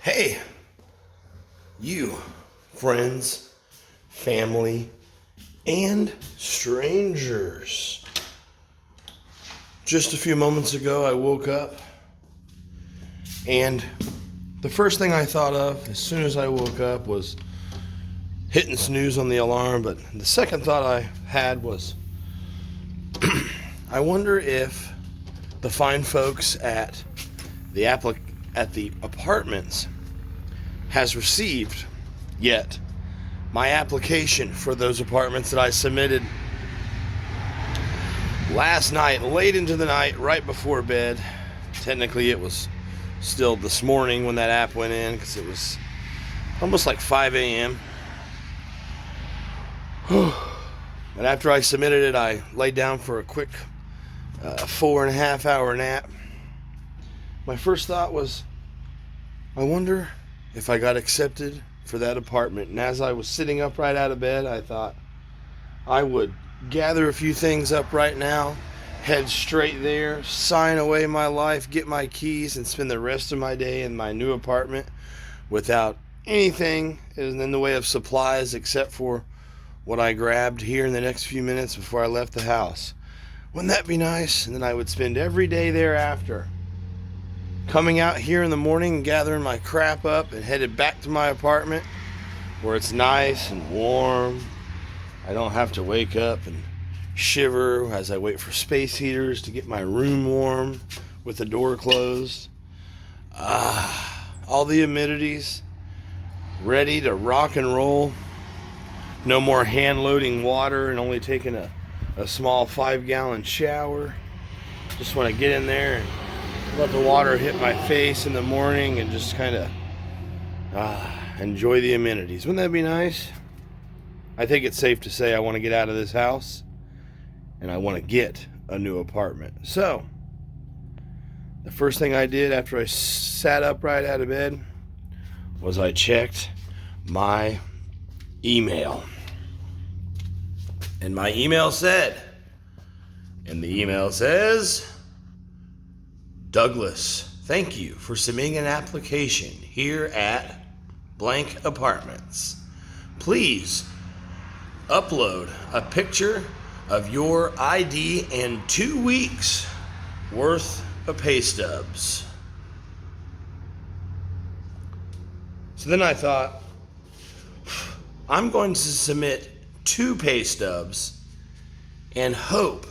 Hey, you, friends, family, and strangers. Just a few moments ago, I woke up, and the first thing I thought of as soon as I woke up was hitting snooze on the alarm. But the second thought I had was, I wonder if the fine folks at the apartments has received yet my application for those apartments that I submitted last night, late into the night, right before bed. Technically, it was still this morning when that app went in because it was almost like 5 a.m. But after I submitted it, I laid down for a quick 4.5 hour nap. My first thought was, I wonder if I got accepted for that apartment. And as I was sitting up right out of bed, I thought I would gather a few things up right now, head straight there, sign away my life, get my keys, and spend the rest of my day in my new apartment without anything in the way of supplies except for what I grabbed here in the next few minutes before I left the house. Wouldn't that be nice? And then I would spend every day thereafter coming out here in the morning and gathering my crap up and headed back to my apartment where it's nice and warm. I don't have to wake up and shiver as I wait for space heaters to get my room warm with the door closed. All the amenities ready to rock and roll. No more hand loading water and only taking a small 5-gallon shower. Just want to get in there and let the water hit my face in the morning and just kind of enjoy the amenities. Wouldn't that be nice? I think it's safe to say I want to get out of this house and I want to get a new apartment. So, the first thing I did after I sat up right out of bed was I checked my email. And my email says, Douglas, thank you for submitting an application here at blank apartments. Please upload a picture of your ID and 2 weeks worth of pay stubs. So then I thought, I'm going to submit 2 pay stubs and hope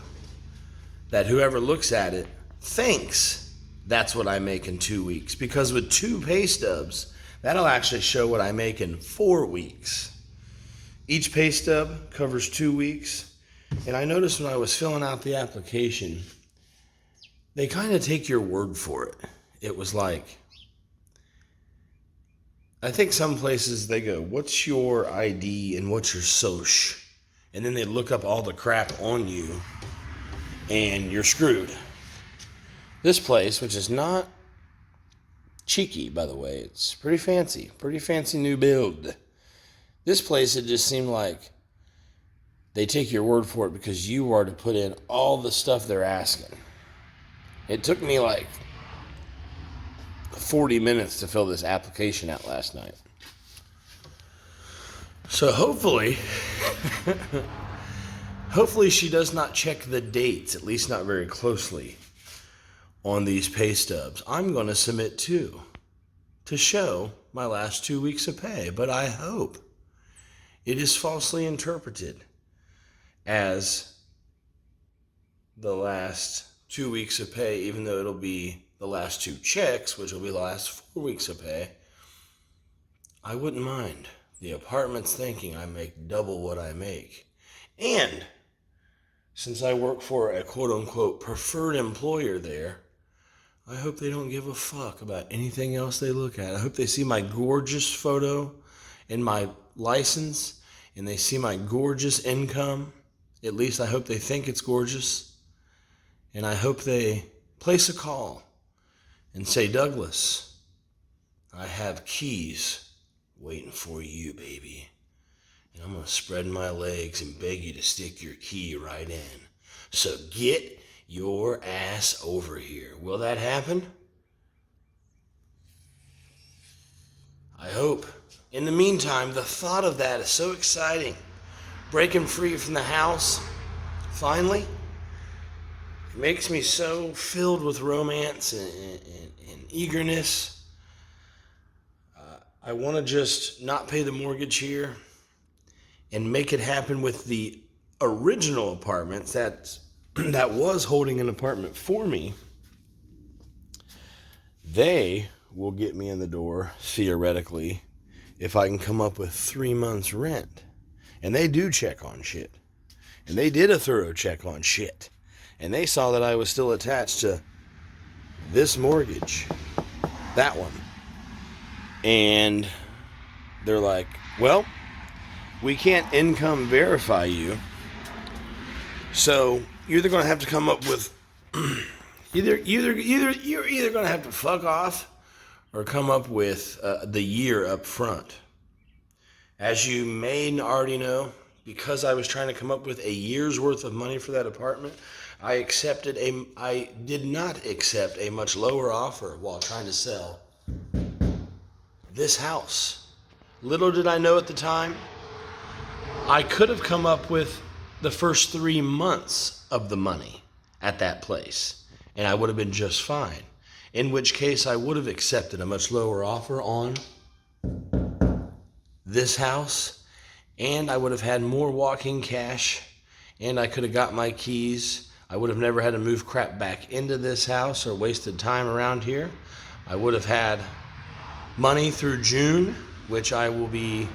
that whoever looks at it thinks that's what I make in 2 weeks. Because with 2 pay stubs, that'll actually show what I make in 4 weeks. Each pay stub covers 2 weeks. And I noticed when I was filling out the application, they kind of take your word for it. It was like, I think some places they go, what's your ID and what's your soch? And then they look up all the crap on you and you're screwed. This place, which is not cheeky, by the way, it's pretty fancy new build. This place, it just seemed like they take your word for it because you are to put in all the stuff they're asking. It took me like 40 minutes to fill this application out last night. So hopefully she does not check the dates, at least not very closely, on these pay stubs. I'm going to submit 2 to show my last 2 weeks of pay, but I hope it is falsely interpreted as the last 2 weeks of pay, even though it'll be the last 2 checks, which will be the last 4 weeks of pay. I wouldn't mind the apartment's thinking I make double what I make. And since I work for a quote-unquote preferred employer there, I hope they don't give a fuck about anything else they look at. I hope they see my gorgeous photo and my license, and they see my gorgeous income. At least I hope they think it's gorgeous. And I hope they place a call and say, Douglas, I have keys waiting for you, baby. And I'm going to spread my legs and beg you to stick your key right in. So get your ass over here. Will that happen? hope. In the meantime, the thought of that is so exciting. Breaking free from the house, finally, it makes me so filled with romance and eagerness. I want to just not pay the mortgage here and make it happen with the original apartments that was holding an apartment for me. They will get me in the door, theoretically, if I can come up with 3 months rent. And they do check on shit. And they did a thorough check on shit. And they saw that I was still attached to this mortgage, that one. And they're like, well, we can't income verify you. So you're either going to have to come up with you're either going to have to fuck off or come up with the year up front. As you may already know, because I was trying to come up with a year's worth of money for that apartment, I did not accept a much lower offer while trying to sell this house. Little did I know at the time, I could have come up with the first 3 months of the money at that place, and I would have been just fine. In which case, I would have accepted a much lower offer on this house, and I would have had more walking cash, and I could have got my keys. I would have never had to move crap back into this house or wasted time around here. I would have had money through June, which I will be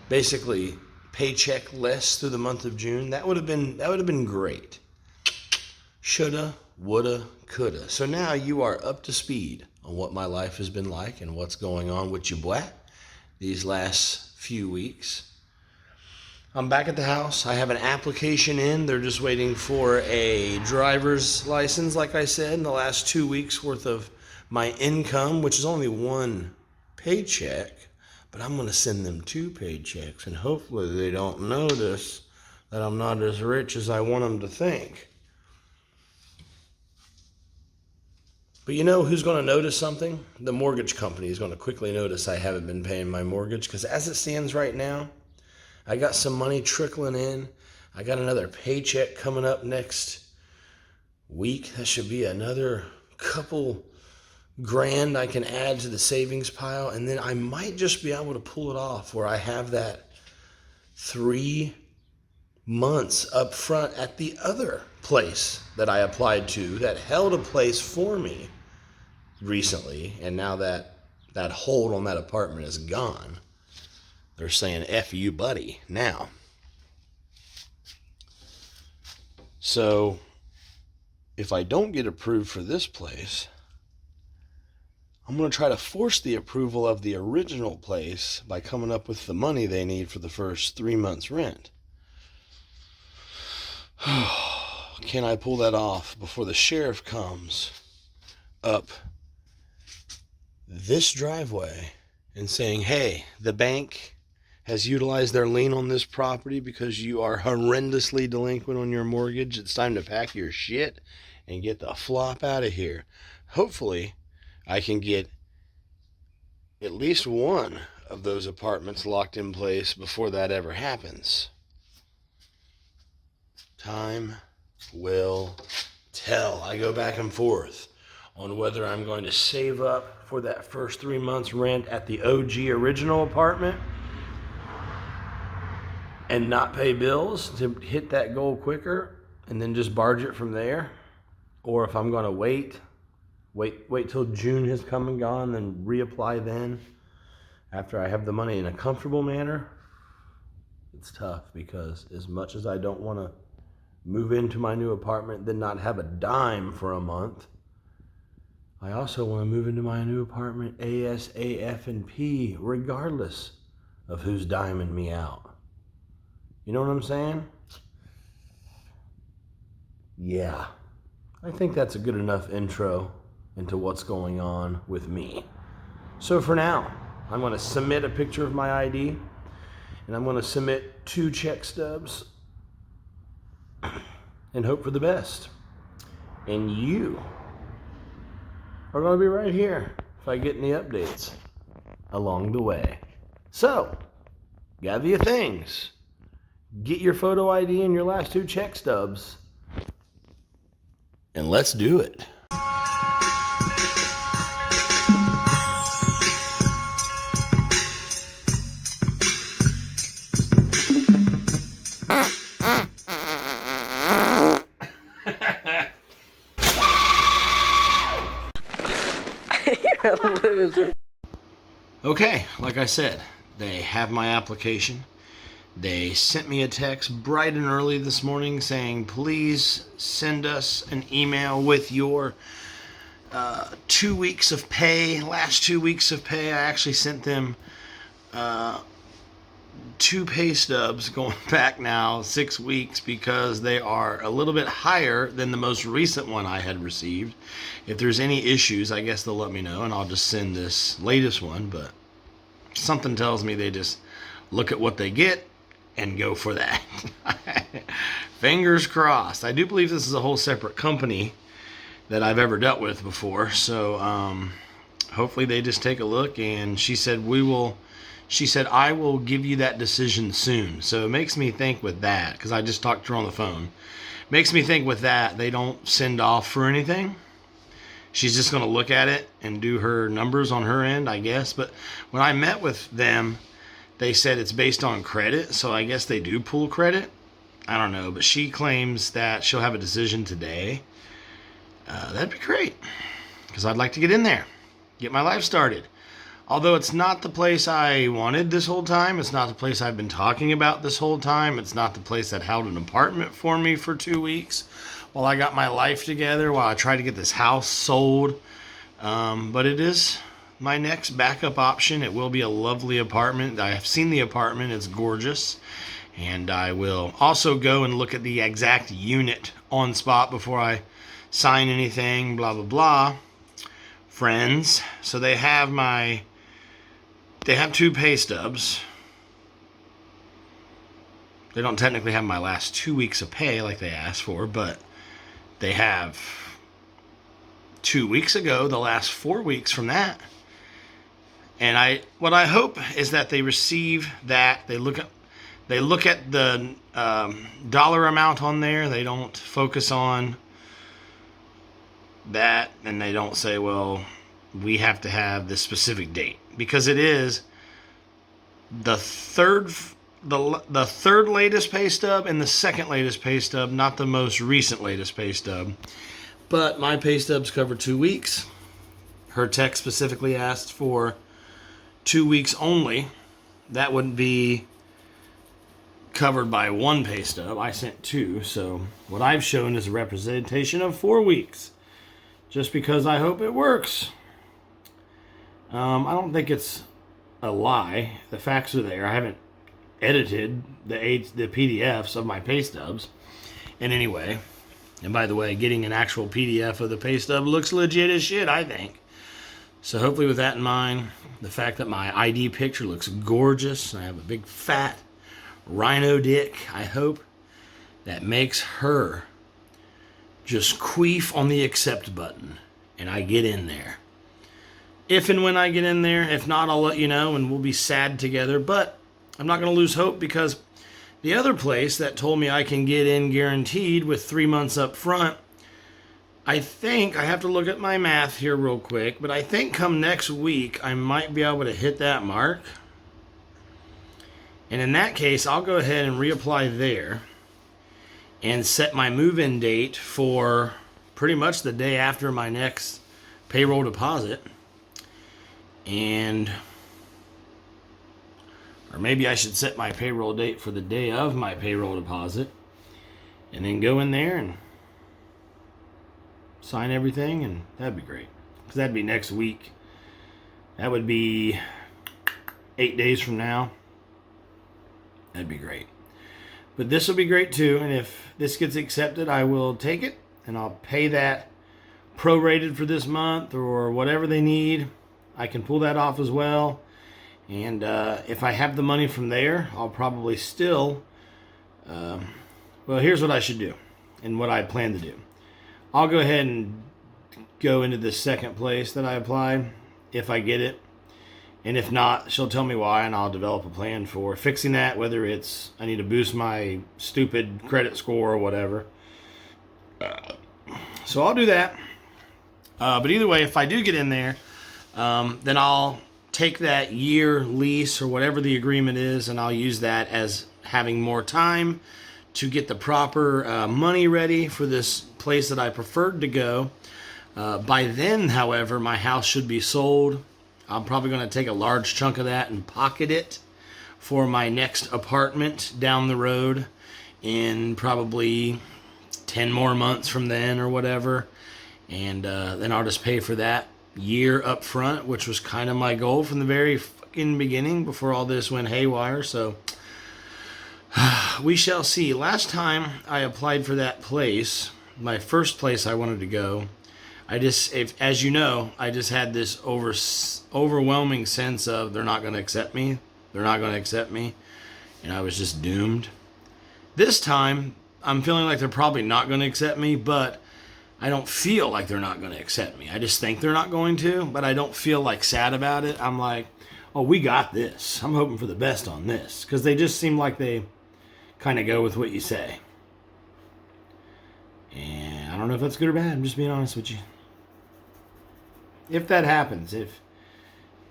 basically paycheck less through the month of June. That would have been great. Shoulda, woulda, coulda. So now you are up to speed on what my life has been like and what's going on with you, boy, these last few weeks. I'm back at the house. I have an application in. They're just waiting for a driver's license, like I said, in the last 2 weeks worth of my income, which is only one paycheck. But I'm going to send them 2 paychecks, and hopefully they don't notice that I'm not as rich as I want them to think. But you know who's going to notice something? The mortgage company is going to quickly notice I haven't been paying my mortgage, because as it stands right now, I got some money trickling in. I got another paycheck coming up next week. That should be another couple grand I can add to the savings pile, and then I might just be able to pull it off where I have that 3 months up front at the other place that I applied to that held a place for me recently, and now that hold on that apartment is gone, they're saying F you, buddy, now. So if I don't get approved for this place, I'm going to try to force the approval of the original place by coming up with the money they need for the first 3 months' rent. Can I pull that off before the sheriff comes up this driveway and saying, hey, the bank has utilized their lien on this property because you are horrendously delinquent on your mortgage. It's time to pack your shit and get the flop out of here. Hopefully, I can get at least one of those apartments locked in place before that ever happens. Time will tell. I go back and forth on whether I'm going to save up for that first 3 months rent at the OG original apartment and not pay bills to hit that goal quicker and then just barge it from there, or if I'm going to wait till June has come and gone, then reapply then after I have the money in a comfortable manner. It's tough because as much as I don't want to move into my new apartment, then not have a dime for a month, I also want to move into my new apartment ASAP, regardless of who's diming me out. You know what I'm saying? Yeah. I think that's a good enough intro into what's going on with me. So for now, I'm going to submit a picture of my ID, and I'm going to submit 2 check stubs and hope for the best. And you are going to be right here if I get any updates. along the way. So, gather your things. Get your photo ID and your last 2 check stubs. And let's do it. You're a loser. Okay, like I said, they have my application. They sent me a text bright and early this morning saying, please send us an email with your 2 weeks of pay, last 2 weeks of pay. I actually sent them 2 pay stubs going back now 6 weeks because they are a little bit higher than the most recent one I had received. If there's any issues, I guess they'll let me know and I'll just send this latest one, but something tells me they just look at what they get and go for that. Fingers crossed. I do believe this is a whole separate company that I've ever dealt with before, so hopefully they just take a look. And she said I will give you that decision soon. So it makes me think with that, because I just talked to her on the phone, makes me think with that they don't send off for anything. She's just going to look at it and do her numbers on her end, I guess. But when I met with them, they said it's based on credit, so I guess they do pull credit. I don't know, but she claims that she'll have a decision today. That'd be great, because I'd like to get in there, get my life started. Although it's not the place I wanted this whole time. It's not the place I've been talking about this whole time. It's not the place that held an apartment for me for 2 weeks while I got my life together, while I tried to get this house sold. But it is my next backup option. It will be a lovely apartment. I have seen the apartment. It's gorgeous. And I will also go and look at the exact unit on spot before I sign anything, blah, blah, blah. Friends. So they have 2 pay stubs. They don't technically have my last 2 weeks of pay like they asked for, but they have 2 weeks ago, the last 4 weeks from that. And what I hope is that they receive that. They look at the dollar amount on there. They don't focus on that, and they don't say, well, we have to have this specific date, because it is the third latest pay stub and the second latest pay stub, not the most recent latest pay stub. But my pay stubs cover 2 weeks. Her text specifically asked for 2 weeks only. That wouldn't be covered by 1 pay stub. I sent 2, so what I've shown is a representation of 4 weeks, just because I hope it works. I don't think it's a lie. The facts are there. I haven't edited the PDFs of my pay stubs in any way. And by the way, getting an actual PDF of the pay stub looks legit as shit, I think. So hopefully with that in mind, the fact that my ID picture looks gorgeous, I have a big fat rhino dick, I hope that makes her just queef on the accept button and I get in there. If and when I get in there, if not, I'll let you know and we'll be sad together. But I'm not going to lose hope, because the other place that told me I can get in guaranteed with 3 months up front, I think, I have to look at my math here real quick, but I think come next week I might be able to hit that mark. And in that case, I'll go ahead and reapply there and set my move-in date for pretty much the day after my next payroll deposit. Or maybe I should set my payroll date for the day of my payroll deposit and then go in there and sign everything, and that'd be great, because that'd be next week. That would be 8 days from now. That'd be great. But this will be great too, and if this gets accepted, I will take it and I'll pay that prorated for this month or whatever they need. I can pull that off as well. And if I have the money from there, I'll probably still, well, here's what I should do and what I plan to do. I'll go ahead and go into the second place that I apply if I get it. And if not, she'll tell me why, and I'll develop a plan for fixing that, whether it's I need to boost my stupid credit score or whatever. So I'll do that. But either way, if I do get in there, then I'll take that year lease or whatever the agreement is, and I'll use that as having more time to get the proper money ready for this place that I preferred to go. By then, however, my house should be sold. I'm probably going to take a large chunk of that and pocket it for my next apartment down the road in probably 10 more months from then or whatever. And then I'll just pay for that year up front, which was kind of my goal from the very fucking beginning before all this went haywire. So we shall see. Last time I applied for that place, my first place I wanted to go, as you know, I just had this overwhelming sense of they're not going to accept me. They're not going to accept me. And I was just doomed. This time, I'm feeling like they're probably not going to accept me, but I don't feel like they're not going to accept me. I just think they're not going to, but I don't feel like sad about it. I'm like, oh, we got this. I'm hoping for the best on this. Because they just seem like they kind of go with what you say. And I don't know if that's good or bad. I'm just being honest with you. If that happens,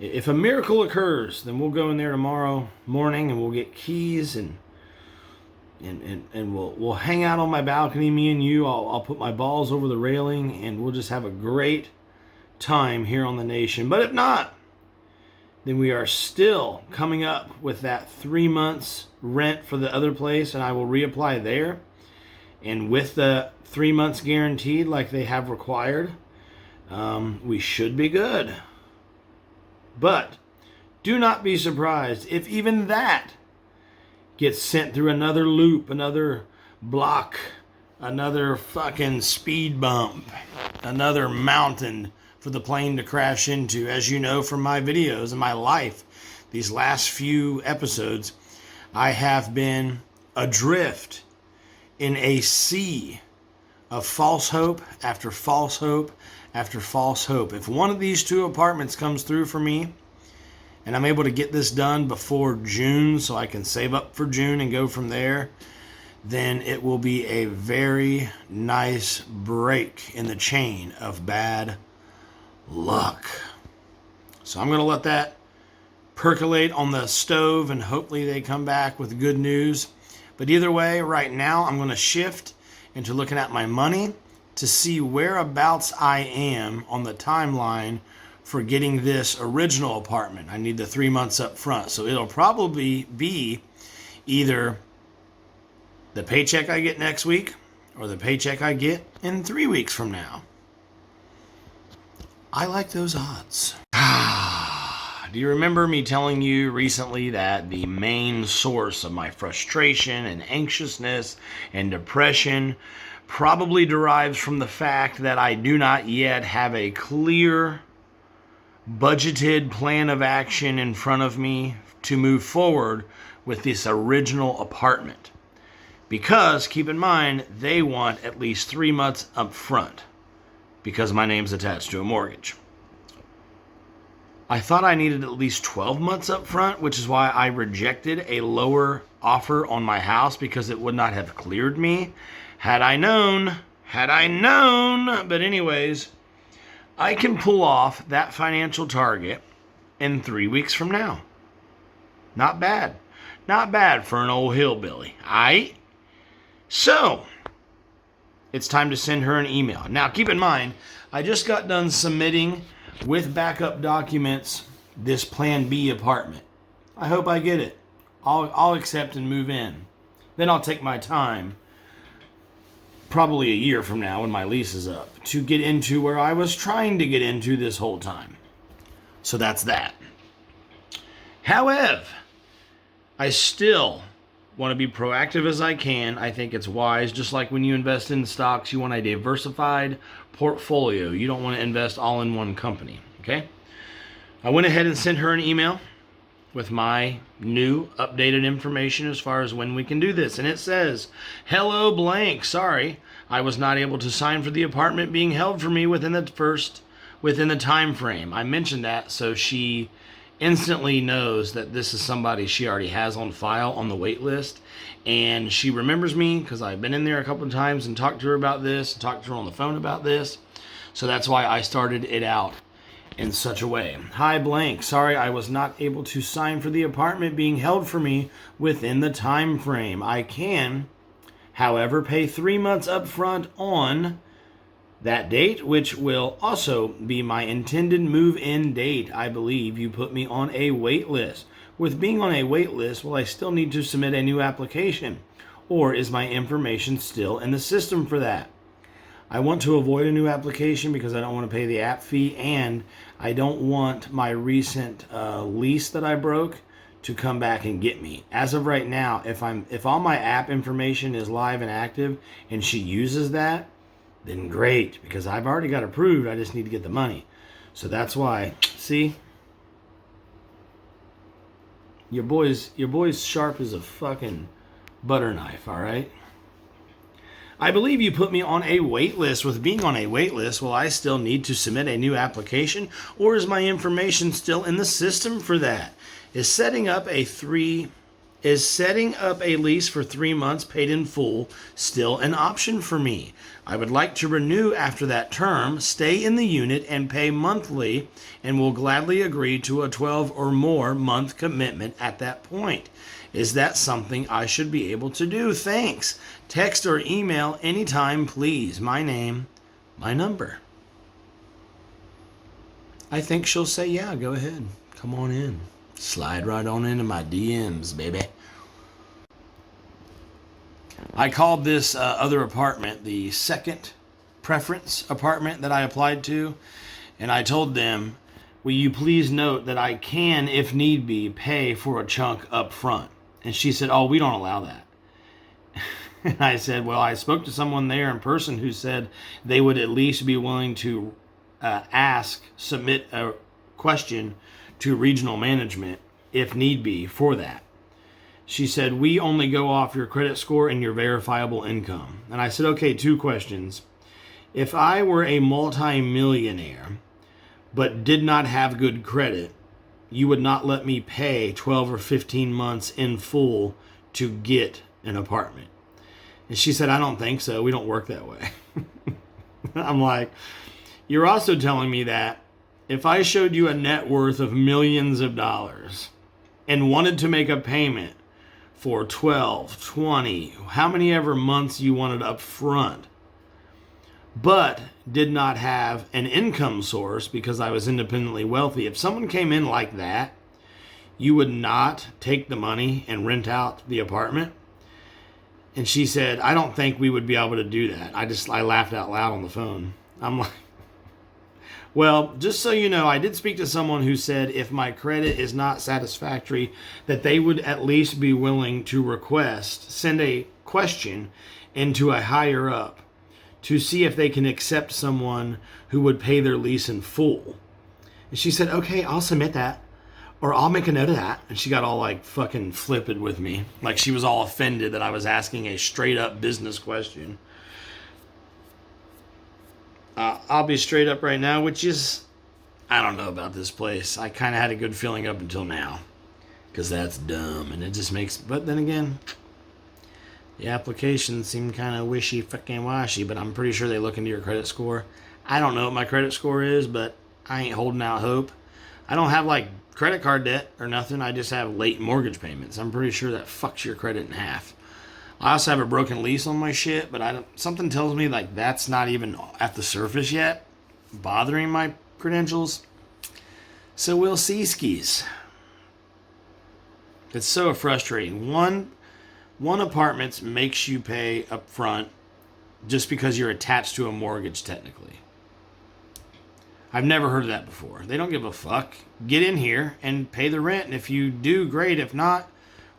if a miracle occurs, then we'll go in there tomorrow morning and we'll get keys and we'll hang out on my balcony, me and you. I'll put my balls over the railing and we'll just have a great time here on the nation. But if not, then we are still coming up with that 3 months rent for the other place, and I will reapply there. And with the 3 months guaranteed like they have required, we should be good. But do not be surprised if even that gets sent through another loop, another block, another fucking speed bump, another mountain for the plane to crash into. As you know from my videos and my life, these last few episodes, I have been adrift in a sea of false hope after false hope after false hope. If one of these two apartments comes through for me, and I'm able to get this done before June so I can save up for June and go from there, then it will be a very nice break in the chain of bad luck. So I'm going to let that percolate on the stove, and hopefully they come back with good news. But either way, right now I'm going to shift into looking at my money to see whereabouts I am on the timeline for getting this original apartment. I need the 3 months up front. So it'll probably be either the paycheck I get next week or the paycheck I get in 3 weeks from now. I like those odds. Do you remember me telling you recently that the main source of my frustration and anxiousness and depression probably derives from the fact that I do not yet have a clear budgeted plan of action in front of me to move forward with this original apartment? Because, keep in mind, they want at least 3 months up front because my name's attached to a mortgage. I thought I needed at least 12 months up front, which is why I rejected a lower offer on my house, because it would not have cleared me had I known. But anyways, I can pull off that financial target in 3 weeks from now. Not bad. Not bad for an old hillbilly. Aight? So, it's time to send her an email. Now, keep in mind, I just got done submitting with backup documents this Plan B apartment. I hope I get it. I'll accept and move in. Then I'll take my time, probably a year from now when my lease is up, to get into where I was trying to get into this whole time. So that's that. However, I still want to be proactive as I can. I think it's wise. Just like when you invest in stocks, you want a diversified portfolio. You don't want to invest all in one company, okay? I went ahead and sent her an email with my new updated information as far as when we can do this. And it says, hello blank, sorry, I was not able to sign for the apartment being held for me within the time frame. I mentioned that, so she instantly knows that this is somebody she already has on file on the wait list. And she remembers me because I've been in there a couple of times and talked to her about this, talked to her on the phone about this. So that's why I started it out in such a way. Hi, blank. Sorry I was not able to sign for the apartment being held for me within the time frame. I can, however, pay 3 months up front on that date, which will also be my intended move-in date. I believe you put me on a wait list. With being on a wait list, will I still need to submit a new application? Or is my information still in the system for that? I want to avoid a new application because I don't want to pay the app fee, and I don't want my recent lease that I broke to come back and get me. As of right now, if all my app information is live and active and she uses that, then great, because I've already got approved. I just need to get the money. So that's why, see, your boy's sharp as a fucking butter knife, all right? I believe you put me on a wait list. With being on a wait list, will I still need to submit a new application, or is my information still in the system for that? Is setting up a lease for 3 months paid in full still an option for me? I would like to renew after that term, stay in the unit, and pay monthly, and will gladly agree to a 12 or more month commitment at that point. Is that something I should be able to do? Thanks. Text or email anytime, please. My name, my number. I think she'll say, yeah, go ahead. Come on in. Slide right on into my DMs, baby. I called this other apartment the second preference apartment that I applied to, and I told them, will you please note that I can, if need be, pay for a chunk up front? And she said, oh, we don't allow that. And I said, well, I spoke to someone there in person who said they would at least be willing to submit a question to regional management if need be for that. She said, we only go off your credit score and your verifiable income. And I said, okay, 2 questions. If I were a multi-millionaire but did not have good credit, you would not let me pay 12 or 15 months in full to get an apartment. And she said, I don't think so. We don't work that way. I'm like, you're also telling me that if I showed you a net worth of millions of dollars and wanted to make a payment for 12, 20, how many ever months you wanted up front, but did not have an income source because I was independently wealthy, if someone came in like that, you would not take the money and rent out the apartment? And she said, I don't think we would be able to do that. I laughed out loud on the phone. I'm like, well, just so you know, I did speak to someone who said if my credit is not satisfactory, that they would at least be willing to send a question into a higher up to see if they can accept someone who would pay their lease in full. And she said, okay, I'll submit that, or I'll make a note of that. And she got all like fucking flippant with me. Like she was all offended that I was asking a straight up business question. I'll be straight up right now, which is, I don't know about this place. I kind of had a good feeling up until now, because that's dumb, and it just makes, but then again, the applications seem kind of wishy fucking washy, but I'm pretty sure they look into your credit score. I don't know what my credit score is, but I ain't holding out hope. I don't have like credit card debt or nothing. I just have late mortgage payments. I'm pretty sure that fucks your credit in half. I also have a broken lease on my shit, but something tells me like that's not even at the surface yet, bothering my credentials. So we'll see, skis. It's so frustrating. One apartment makes you pay up front just because you're attached to a mortgage technically. I've never heard of that before. They don't give a fuck. Get in here and pay the rent, and if you do, great. If not,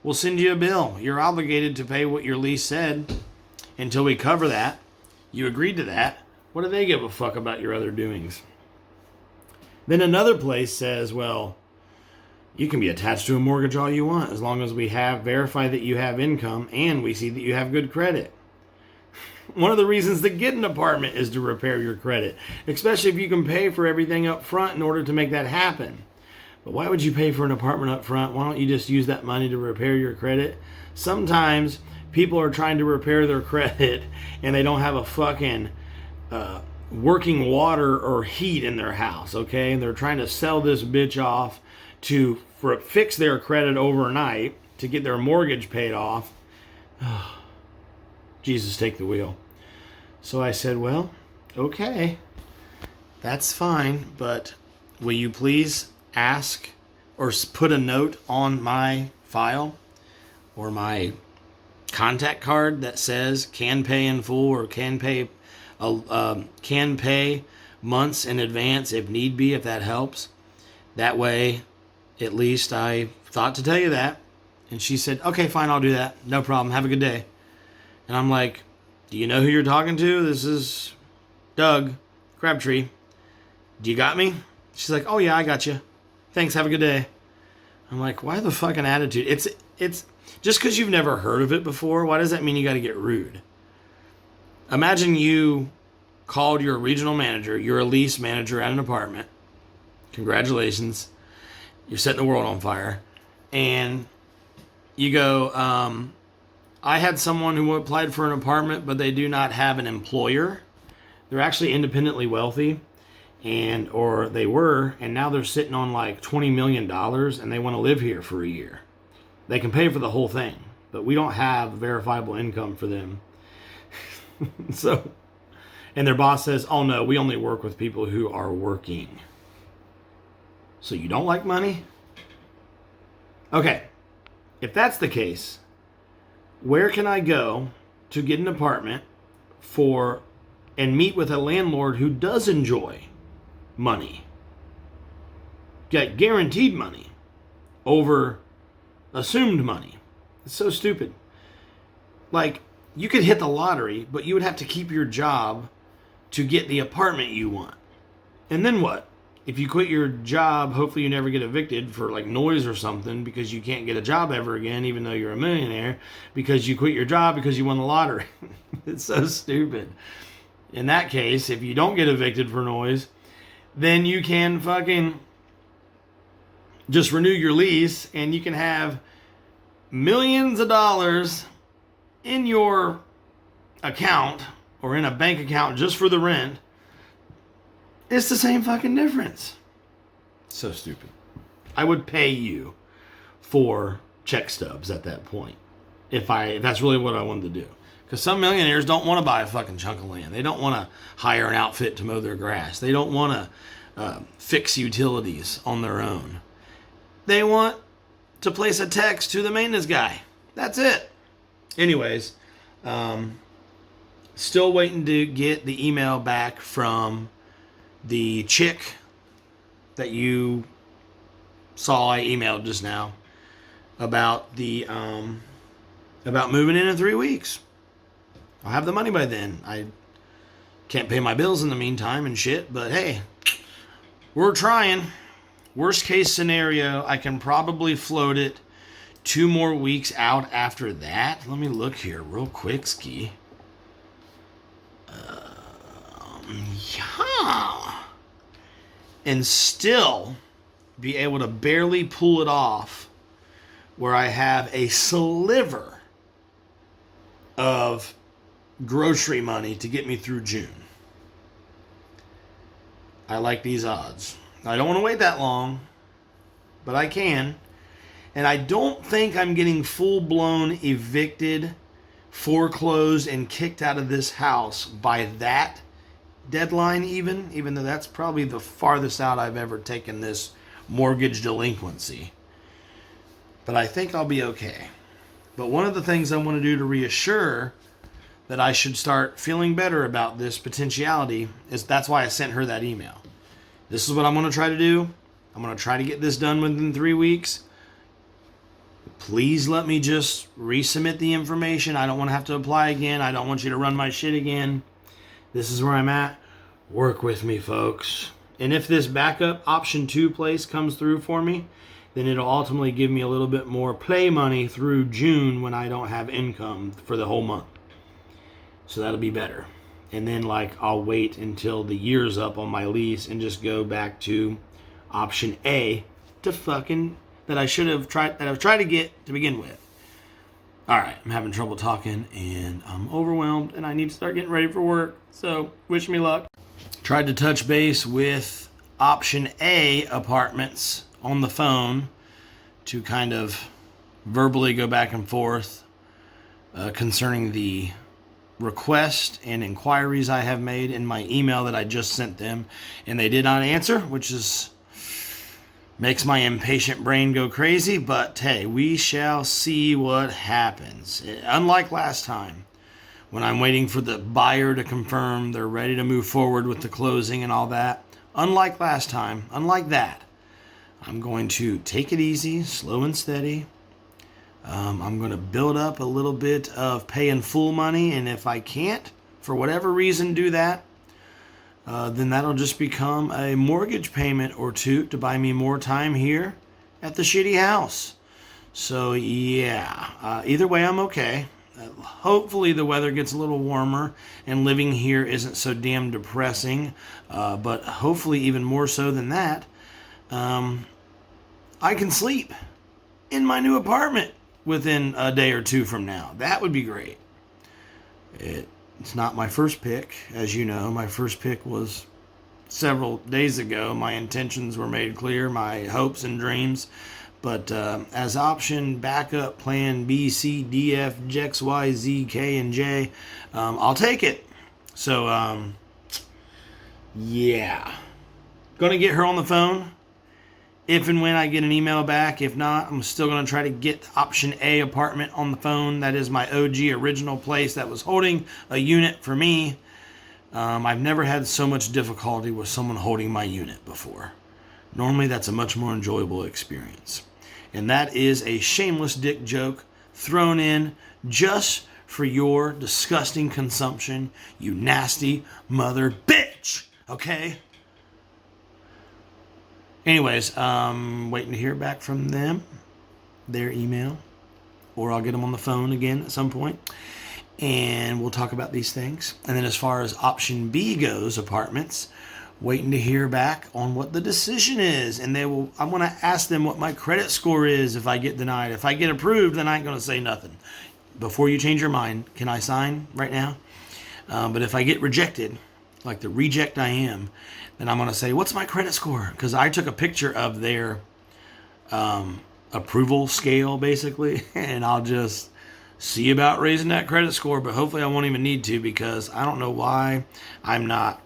we'll send you a bill. You're obligated to pay what your lease said until we cover that. You agreed to that. What do they give a fuck about your other doings? Then another place says, well, you can be attached to a mortgage all you want as long as we verify that you have income and we see that you have good credit. One of the reasons to get an apartment is to repair your credit, especially if you can pay for everything up front in order to make that happen. But why would you pay for an apartment up front? Why don't you just use that money to repair your credit? Sometimes people are trying to repair their credit and they don't have a fucking working water or heat in their house, okay? And they're trying to sell this bitch off to fix their credit overnight to get their mortgage paid off. Jesus, take the wheel. So I said, well, okay, that's fine, but will you please ask or put a note on my file or my contact card that says can pay in full or can pay months in advance if need be, if that helps. That way, at least I thought to tell you that. And she said, okay, fine, I'll do that. No problem. Have a good day. And I'm like, do you know who you're talking to? This is Doug Crabtree. Do you got me? She's like, oh yeah, I got you. Thanks, have a good day. I'm like, why the fucking attitude? It's just because you've never heard of it before, why does that mean you got to get rude? Imagine you called your regional manager, you're a lease manager at an apartment. Congratulations. You're setting the world on fire. And you go, I had someone who applied for an apartment, but they do not have an employer. They're actually independently wealthy, or they were, and now they're sitting on like $20 million and they want to live here for a year. They can pay for the whole thing, but we don't have verifiable income for them. So, and their boss says, oh no, we only work with people who are working. So you don't like money? Okay, if that's the case, where can I go to get an apartment and meet with a landlord who does enjoy money? Get guaranteed money over assumed money. It's so stupid. Like, you could hit the lottery, but you would have to keep your job to get the apartment you want. And then what? If you quit your job, hopefully you never get evicted for like noise or something because you can't get a job ever again, even though you're a millionaire, because you quit your job because you won the lottery. It's so stupid. In that case, if you don't get evicted for noise, then you can fucking just renew your lease and you can have millions of dollars in your account or in a bank account just for the rent. It's the same fucking difference. So stupid. I would pay you for check stubs at that point if that's really what I wanted to do. Because some millionaires don't want to buy a fucking chunk of land. They don't want to hire an outfit to mow their grass. They don't want to fix utilities on their own. They want to place a text to the maintenance guy. That's it. Anyways, still waiting to get the email back from the chick that you saw I emailed just now about the about moving in 3 weeks. I'll have the money by then. I can't pay my bills in the meantime and shit, but hey, we're trying. Worst case scenario, I can probably float it 2 more weeks out after that. Let me look here real quick, Ski. Yeah. And still be able to barely pull it off where I have a sliver of grocery money to get me through June. I like these odds. I don't want to wait that long, but I can. And I don't think I'm getting full-blown evicted, foreclosed, and kicked out of this house by that deadline even though that's probably the farthest out I've ever taken this mortgage delinquency. But I think I'll be okay. But one of the things I want to do to reassure that I should start feeling better about this potentiality is that's why I sent her that email. This is what I'm going to try to do. I'm going to try to get this done within 3 weeks. Please let me just resubmit the information. I don't want to have to apply again. I don't want you to run my shit again. This is where I'm at. Work with me, folks. And if this backup option 2 place comes through for me, then it'll ultimately give me a little bit more play money through June when I don't have income for the whole month. So that'll be better. And then I'll wait until the year's up on my lease and just go back to option A that I should have tried, that I've tried to get to begin with. All right, I'm having trouble talking, and I'm overwhelmed, and I need to start getting ready for work. So wish me luck. Tried to touch base with Option A Apartments on the phone to kind of verbally go back and forth concerning the request and inquiries I have made in my email that I just sent them, and they did not answer, which makes my impatient brain go crazy. But hey, we shall see what happens. Unlike last time, when I'm waiting for the buyer to confirm they're ready to move forward with the closing and all that, unlike last time, unlike that, I'm going to take it easy, slow and steady. I'm going to build up a little bit of pay in full money, and if I can't, for whatever reason, do that, then that'll just become a mortgage payment or two to buy me more time here at the shitty house. So yeah, either way, I'm okay. Hopefully the weather gets a little warmer and living here isn't so damn depressing, but hopefully even more so than that, I can sleep in my new apartment within a day or two from now. That would be great. It's not my first pick, as you know. My first pick was several days ago. My intentions were made clear, my hopes and dreams. But as option, backup, plan B, C, D, F, X, Y, Z, K, and J, I'll take it. So, yeah. Gonna get her on the phone if and when I get an email back. If not, I'm still going to try to get Option A Apartment on the phone. That is my OG original place that was holding a unit for me. I've never had so much difficulty with someone holding my unit before. Normally, that's a much more enjoyable experience. And that is a shameless dick joke thrown in just for your disgusting consumption, you nasty mother bitch. Okay? Anyways, waiting to hear back from them, their email, or I'll get them on the phone again at some point, and we'll talk about these things. And then as far as Option B goes, Apartments, waiting to hear back on what the decision is. And I'm going to ask them what my credit score is if I get denied. If I get approved, then I ain't going to say nothing. Before you change your mind, can I sign right now? But if I get rejected, like the reject I am, then I'm going to say, what's my credit score? Because I took a picture of their approval scale, basically, and I'll just see about raising that credit score. But hopefully I won't even need to, because I don't know why I'm not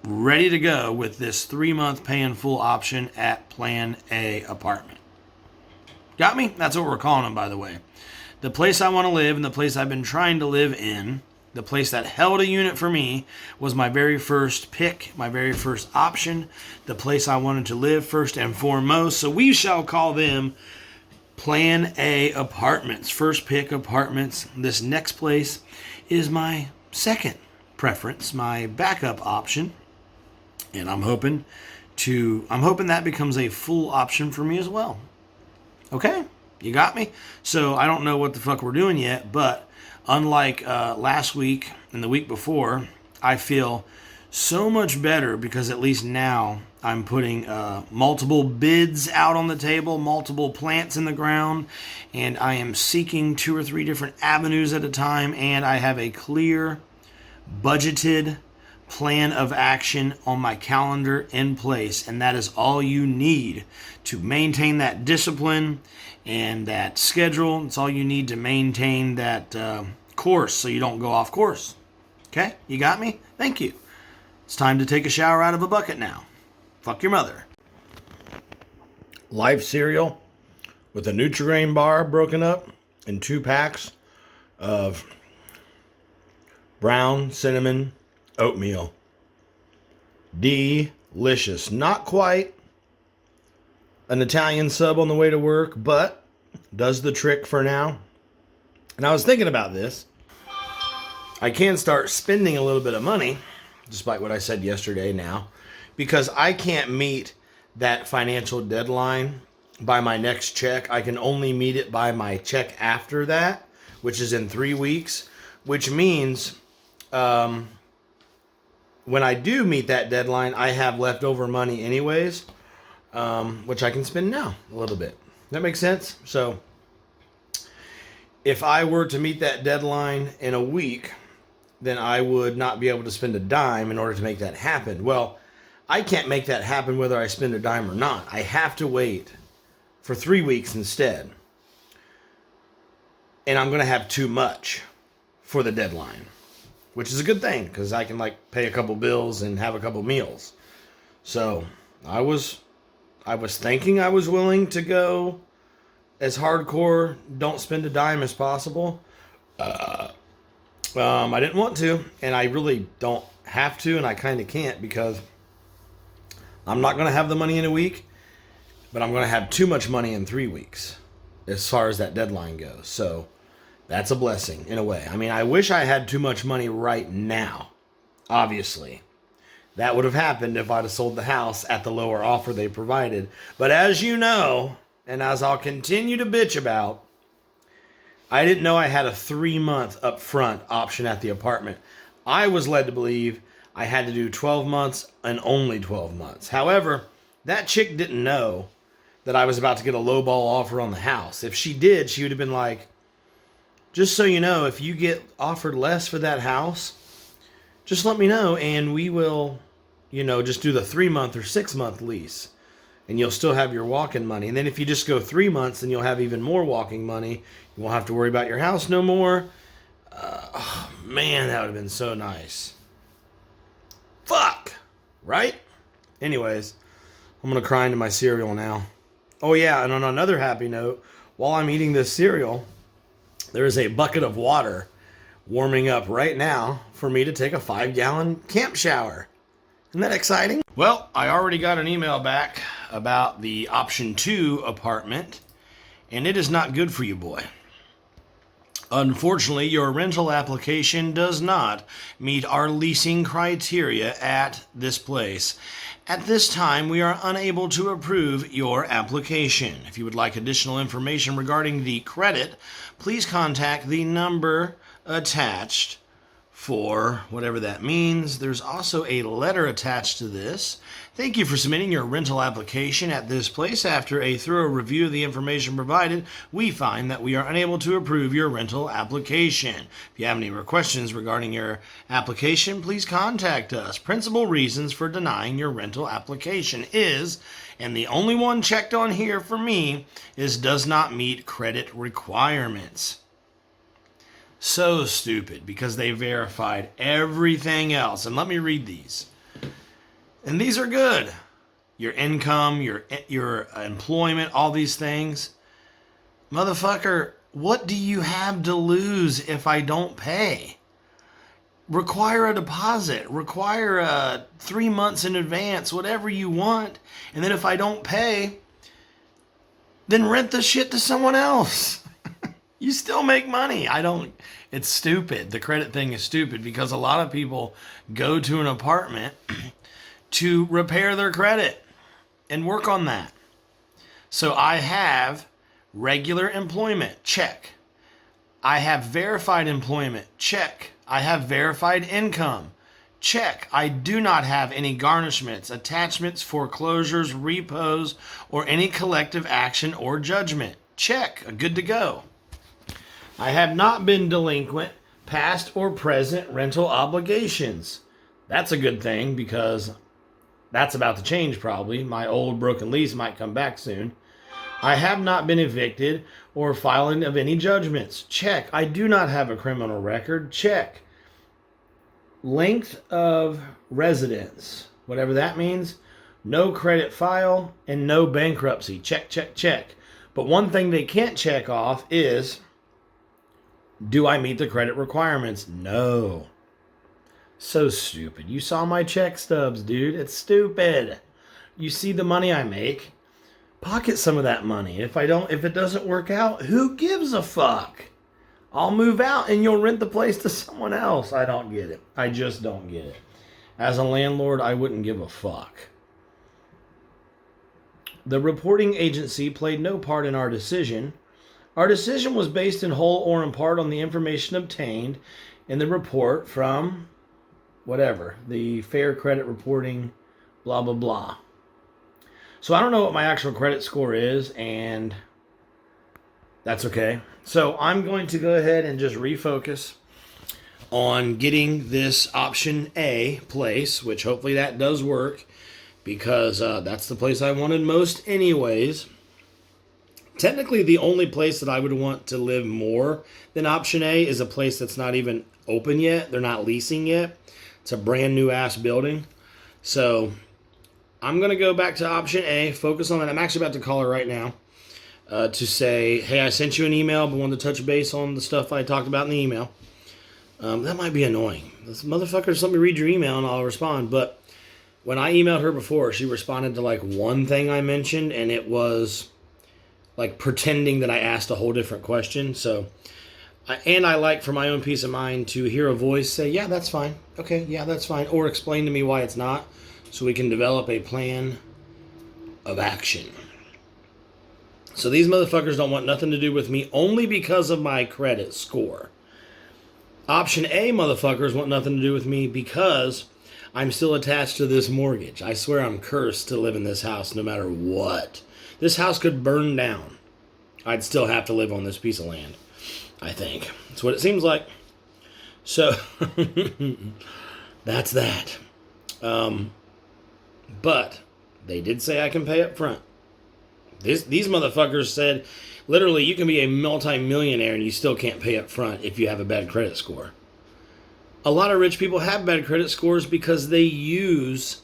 ready to go with this 3-month pay in full option at Plan A Apartment. Got me? That's what we're calling them, by the way. The place I want to live and the place I've been trying to live in, the place that held a unit for me, was my very first pick, my very first option, the place I wanted to live first and foremost. So we shall call them Plan A Apartments, first pick Apartments. This next place is my second preference, my backup option. And I'm hoping that becomes a full option for me as well. Okay, you got me? So I don't know what the fuck we're doing yet, but unlike last week and the week before, I feel so much better because at least now I'm putting multiple bids out on the table, multiple plants in the ground, and I am seeking 2 or 3 different avenues at a time, and I have a clear, budgeted plan of action on my calendar in place, and that is all you need to maintain that discipline and that schedule. It's all you need to maintain that course so you don't go off course. Okay? You got me? Thank you. It's time to take a shower out of a bucket now. Fuck your mother. Life cereal with a Nutri-Grain bar broken up in 2 packs of brown cinnamon oatmeal. Delicious. Not quite an Italian sub on the way to work, but does the trick for now. And I was thinking about this. I can start spending a little bit of money, despite what I said yesterday now, because I can't meet that financial deadline by my next check. I can only meet it by my check after that, which is in 3 weeks, which means when I do meet that deadline, I have leftover money anyways. which I can spend now a little bit. That makes sense? So if I were to meet that deadline in a week, then I would not be able to spend a dime in order to make that happen. Well, I can't make that happen whether I spend a dime or not. I have to wait for 3 weeks instead. And I'm going to have too much for the deadline, which is a good thing because I can pay a couple bills and have a couple meals. So I was thinking I was willing to go as hardcore, don't spend a dime as possible. I didn't want to, and I really don't have to, and I kind of can't because I'm not going to have the money in a week, but I'm going to have too much money in 3 weeks as far as that deadline goes. So that's a blessing in a way. I mean, I wish I had too much money right now, obviously. That would have happened if I'd have sold the house at the lower offer they provided. But as you know, and as I'll continue to bitch about, I didn't know I had a 3-month upfront option at the apartment. I was led to believe I had to do 12 months and only 12 months. However, that chick didn't know that I was about to get a lowball offer on the house. If she did, she would have been like, just so you know, if you get offered less for that house, just let me know and we will, just do the 3-month or 6-month lease. And you'll still have your walk-in money. And then if you just go 3 months, then you'll have even more walking money. You won't have to worry about your house no more. Man, that would have been so nice. Fuck! Right? Anyways, I'm going to cry into my cereal now. Oh yeah, and on another happy note, while I'm eating this cereal, there is a bucket of water warming up right now for me to take a 5-gallon camp shower. Isn't that exciting? Well, I already got an email back about the option 2 apartment, and it is not good for you, boy. Unfortunately, your rental application does not meet our leasing criteria at this place. At this time, we are unable to approve your application. If you would like additional information regarding the credit, please contact the number attached for whatever that means. There's also a letter attached to this. Thank you for submitting your rental application at this place. After a thorough review of the information provided, we find that we are unable to approve your rental application. If you have any questions regarding your application, please contact us. Principal reasons for denying your rental application is, and the only one checked on here for me, is does not meet credit requirements. So stupid because they verified everything else. And let me read these. And these are good. Your income, your employment, all these things. Motherfucker, what do you have to lose if I don't pay? Require a deposit. Require 3 months in advance, whatever you want. And then if I don't pay, then rent the shit to someone else. You still make money. It's stupid. The credit thing is stupid because a lot of people go to an apartment to repair their credit and work on that. So I have regular employment, check. I have verified employment, check. I have verified income, check. I do not have any garnishments, attachments, foreclosures, repos, or any collective action or judgment, check. Good to go. I have not been delinquent, past or present rental obligations. That's a good thing because that's about to change probably. My old broken lease might come back soon. I have not been evicted or filing of any judgments. Check. I do not have a criminal record. Check. Length of residence, whatever that means. No credit file and no bankruptcy. Check, check, check. But one thing they can't check off is, do I meet the credit requirements? No. So stupid. You saw my check stubs, dude. It's stupid. You see the money I make. Pocket some of that money. If it doesn't work out, who gives a fuck? I'll move out and you'll rent the place to someone else. I don't get it. I just don't get it. As a landlord, I wouldn't give a fuck. The reporting agency played no part in our decision. Our decision was based in whole or in part on the information obtained in the report from whatever, the Fair Credit Reporting, blah, blah, blah. So I don't know what my actual credit score is, and that's okay. So I'm going to go ahead and just refocus on getting this option A place, which hopefully that does work, because that's the place I wanted most anyways. Technically, the only place that I would want to live more than option A is a place that's not even open yet. They're not leasing yet. It's a brand new ass building. So I'm going to go back to option A, focus on that. I'm actually about to call her right now to say, hey, I sent you an email, but wanted to touch base on the stuff I talked about in the email. That might be annoying. This motherfucker just let me read your email and I'll respond. But when I emailed her before, she responded to like one thing I mentioned, and it was like pretending that I asked a whole different question. So, I like for my own peace of mind to hear a voice say, yeah, that's fine. Okay, yeah, that's fine. Or explain to me why it's not, so we can develop a plan of action. So these motherfuckers don't want nothing to do with me only because of my credit score. Option A motherfuckers want nothing to do with me because I'm still attached to this mortgage. I swear I'm cursed to live in this house no matter what. This house could burn down. I'd still have to live on this piece of land, I think. That's what it seems like. So, that's that. But they did say I can pay up front. These motherfuckers said, literally, you can be a multi-millionaire and you still can't pay up front if you have a bad credit score. A lot of rich people have bad credit scores because they use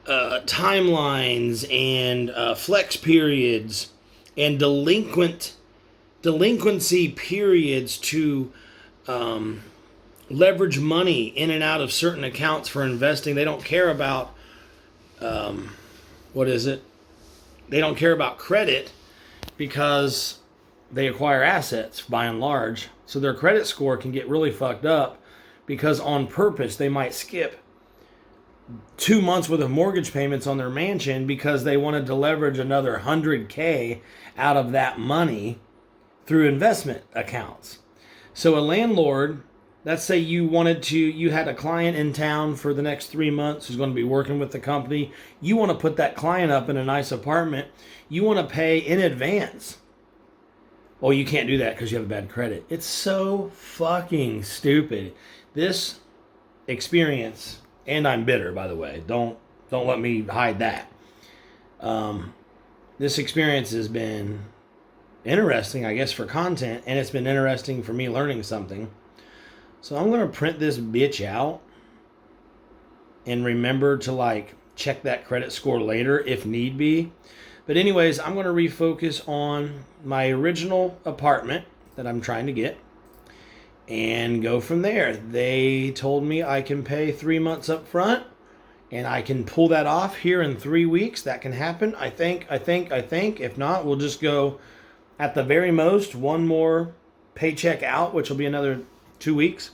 timelines and flex periods and delinquency periods to leverage money in and out of certain accounts for investing. They don't care about they don't care about credit because they acquire assets by and large. So their credit score can get really fucked up because on purpose they might skip 2 months worth of mortgage payments on their mansion because they wanted to leverage another $100K out of that money through investment accounts. So a landlord, let's say you had a client in town for the next 3 months who's going to be working with the company. You want to put that client up in a nice apartment. You want to pay in advance. Well, you can't do that because you have a bad credit. It's so fucking stupid. This experience, and I'm bitter, by the way. Don't let me hide that. This experience has been interesting, I guess, for content, and it's been interesting for me learning something. So I'm going to print this bitch out and remember to check that credit score later if need be. But anyways, I'm going to refocus on my original apartment that I'm trying to get and go from there. They told me I can pay 3 months up front and I can pull that off here in 3 weeks. That can happen. I think. If not, we'll just go at the very most one more paycheck out, which will be another 2 weeks.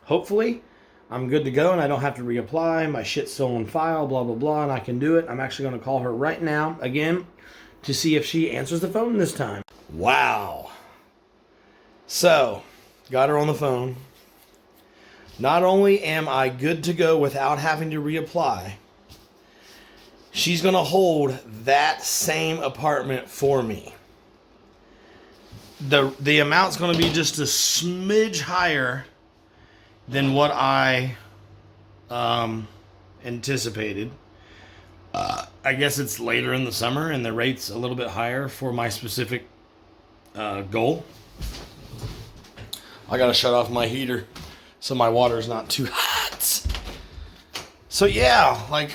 Hopefully, I'm good to go and I don't have to reapply. My shit's still on file, blah, blah, blah, and I can do it. I'm actually going to call her right now again to see if she answers the phone this time. Wow. So, got her on the phone. Not only am I good to go without having to reapply, she's going to hold that same apartment for me. The amount's going to be just a smidge higher than what I anticipated. I guess it's later in the summer and the rate's a little bit higher for my specific goal. I gotta shut off my heater so my water's not too hot. So yeah,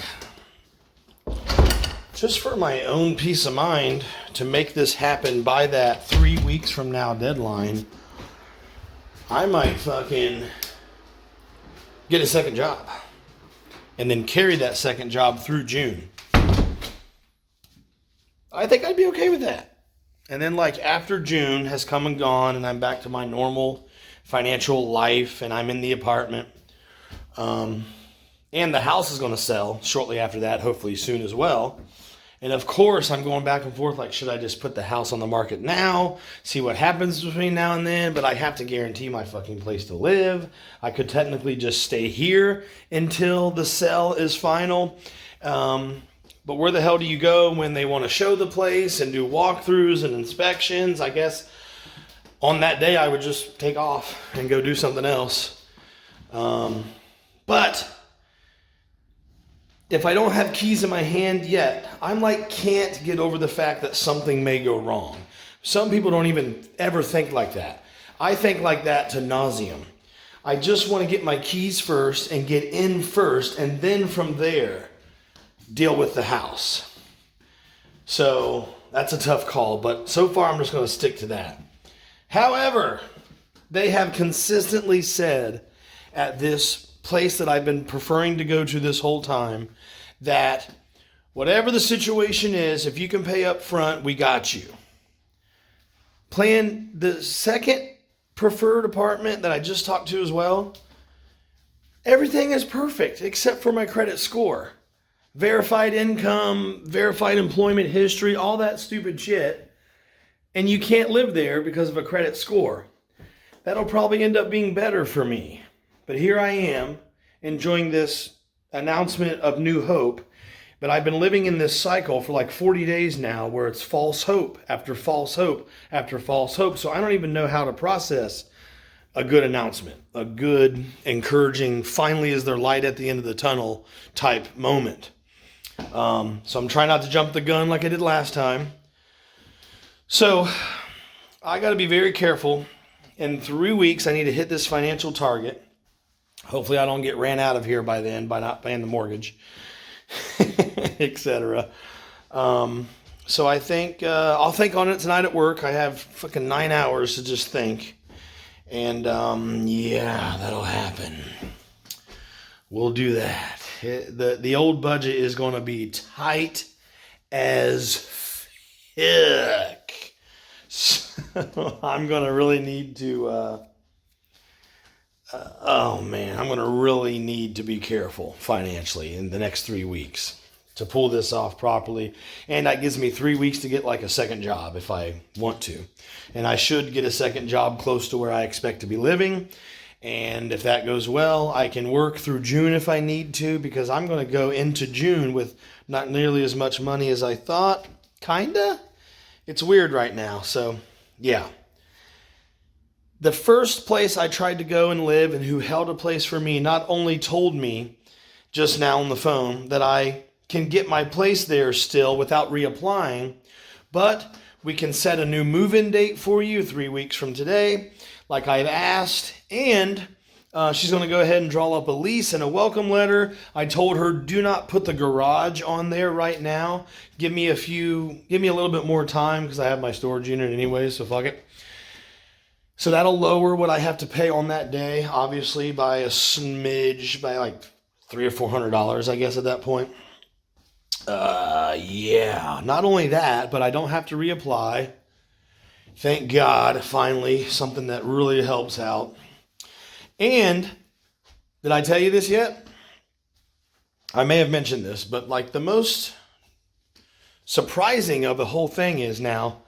just for my own peace of mind to make this happen by that 3 weeks from now deadline, I might fucking get a second job and then carry that second job through June. I think I'd be okay with that. And then after June has come and gone and I'm back to my normal financial life and I'm in the apartment, and the house is going to sell shortly after that, hopefully soon as well. And of course, I'm going back and forth, should I just put the house on the market now, see what happens between now and then? But I have to guarantee my fucking place to live. I could technically just stay here until the sale is final. But where the hell do you go when they want to show the place and do walkthroughs and inspections? I guess on that day I would just take off and go do something else. But if I don't have keys in my hand yet, I'm like can't get over the fact that something may go wrong. Some people don't even ever think like that. I think like that to nauseum. I just want to get my keys first and get in first, and then from there, deal with the house. So that's a tough call, but so far I'm just going to stick to that. However, they have consistently said at this place that I've been preferring to go to this whole time that whatever the situation is, if you can pay up front, we got you. Plan the second preferred apartment that I just talked to as well. Everything is perfect except for my credit score. Verified income, verified employment history, all that stupid shit. And you can't live there because of a credit score. That'll probably end up being better for me. But here I am enjoying this announcement of new hope. But I've been living in this cycle for like 40 days now where it's false hope after false hope after false hope. So I don't even know how to process a good announcement, a good, encouraging, finally is there light at the end of the tunnel type moment. So I'm trying not to jump the gun like I did last time. So I got to be very careful. In 3 weeks, I need to hit this financial target. Hopefully I don't get ran out of here by then by not paying the mortgage. Etc. So I think I'll think on it tonight at work. I have fucking 9 hours to just think, and yeah, that'll happen. We'll do that. The old budget is going to be tight as fuck. So I'm going to really need to. I'm going to really need to be careful financially in the next 3 weeks to pull this off properly. And that gives me 3 weeks to get like a second job if I want to. And I should get a second job close to where I expect to be living. And if that goes well, I can work through June if I need to, because I'm going to go into June with not nearly as much money as I thought. Kinda. It's weird right now. So, yeah. The first place I tried to go and live and who held a place for me not only told me just now on the phone that I can get my place there still without reapplying, but we can set a new move-in date for you 3 weeks from today, like I've asked, and she's going to go ahead and draw up a lease and a welcome letter. I told her, do not put the garage on there right now. Give me a little bit more time because I have my storage unit anyway, so fuck it. So that'll lower what I have to pay on that day, obviously, by a smidge, by like $300 or $400, I guess, at that point. Yeah, not only that, but I don't have to reapply. Thank God, finally, something that really helps out. And, did I tell you this yet? I may have mentioned this, but like the most surprising of the whole thing is now,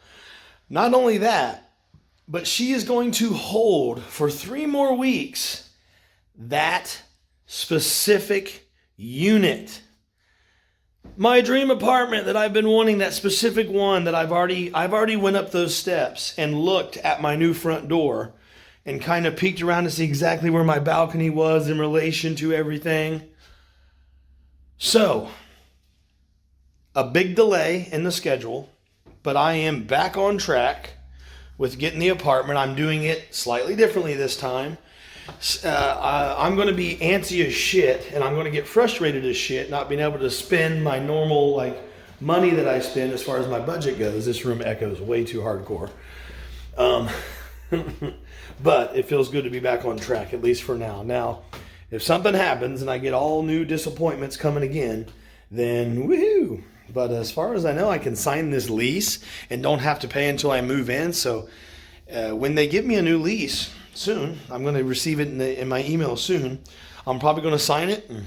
not only that, but she is going to hold for 3 more weeks that specific unit. My dream apartment that I've been wanting, that specific one that I've already went up those steps and looked at my new front door and kind of peeked around to see exactly where my balcony was in relation to everything. So, a big delay in the schedule, but I am back on track with getting the apartment. I'm doing it slightly differently this time. I'm going to be antsy as shit, and I'm going to get frustrated as shit not being able to spend my normal like money that I spend as far as my budget goes. This room echoes way too hardcore. But it feels good to be back on track, at least for now. Now, if something happens and I get all new disappointments coming again, then woohoo! But as far as I know, I can sign this lease and don't have to pay until I move in. So when they give me a new lease soon, I'm going to receive it in my email soon. I'm probably going to sign it and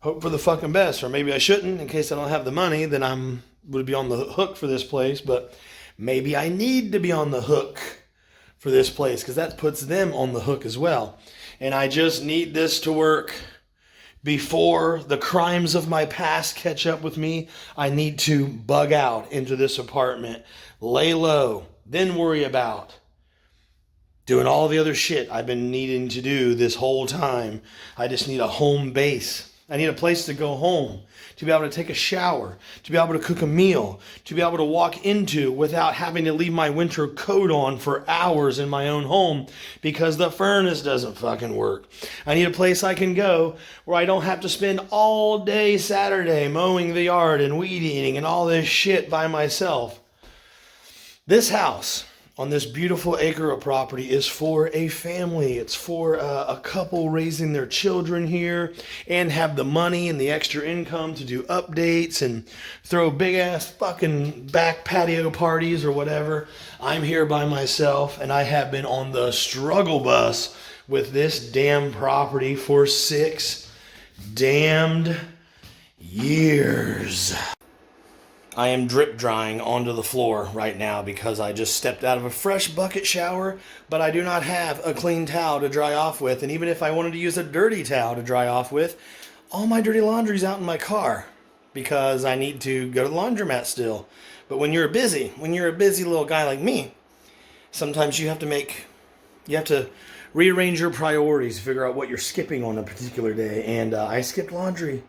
hope for the fucking best. Or maybe I shouldn't in case I don't have the money. Then I'm would be on the hook for this place. But maybe I need to be on the hook for this place because that puts them on the hook as well. And I just need this to work before the crimes of my past catch up with me, I need to bug out into this apartment, lay low, then worry about doing all the other shit I've been needing to do this whole time. I just need a home base. I need a place to go home, to be able to take a shower, to be able to cook a meal, to be able to walk into without having to leave my winter coat on for hours in my own home because the furnace doesn't fucking work. I need a place I can go where I don't have to spend all day Saturday mowing the yard and weed eating and all this shit by myself. This house on this beautiful acre of property is for a family. It's for a couple raising their children here and have the money and the extra income to do updates and throw big ass fucking back patio parties or whatever. I'm here by myself and I have been on the struggle bus with this damn property for 6 damned years. I am drip drying onto the floor right now because I just stepped out of a fresh bucket shower, but I do not have a clean towel to dry off with. And even if I wanted to use a dirty towel to dry off with, all my dirty laundry's out in my car because I need to go to the laundromat still. But when you're a busy little guy like me, sometimes you have to rearrange your priorities, figure out what you're skipping on a particular day. And I skipped laundry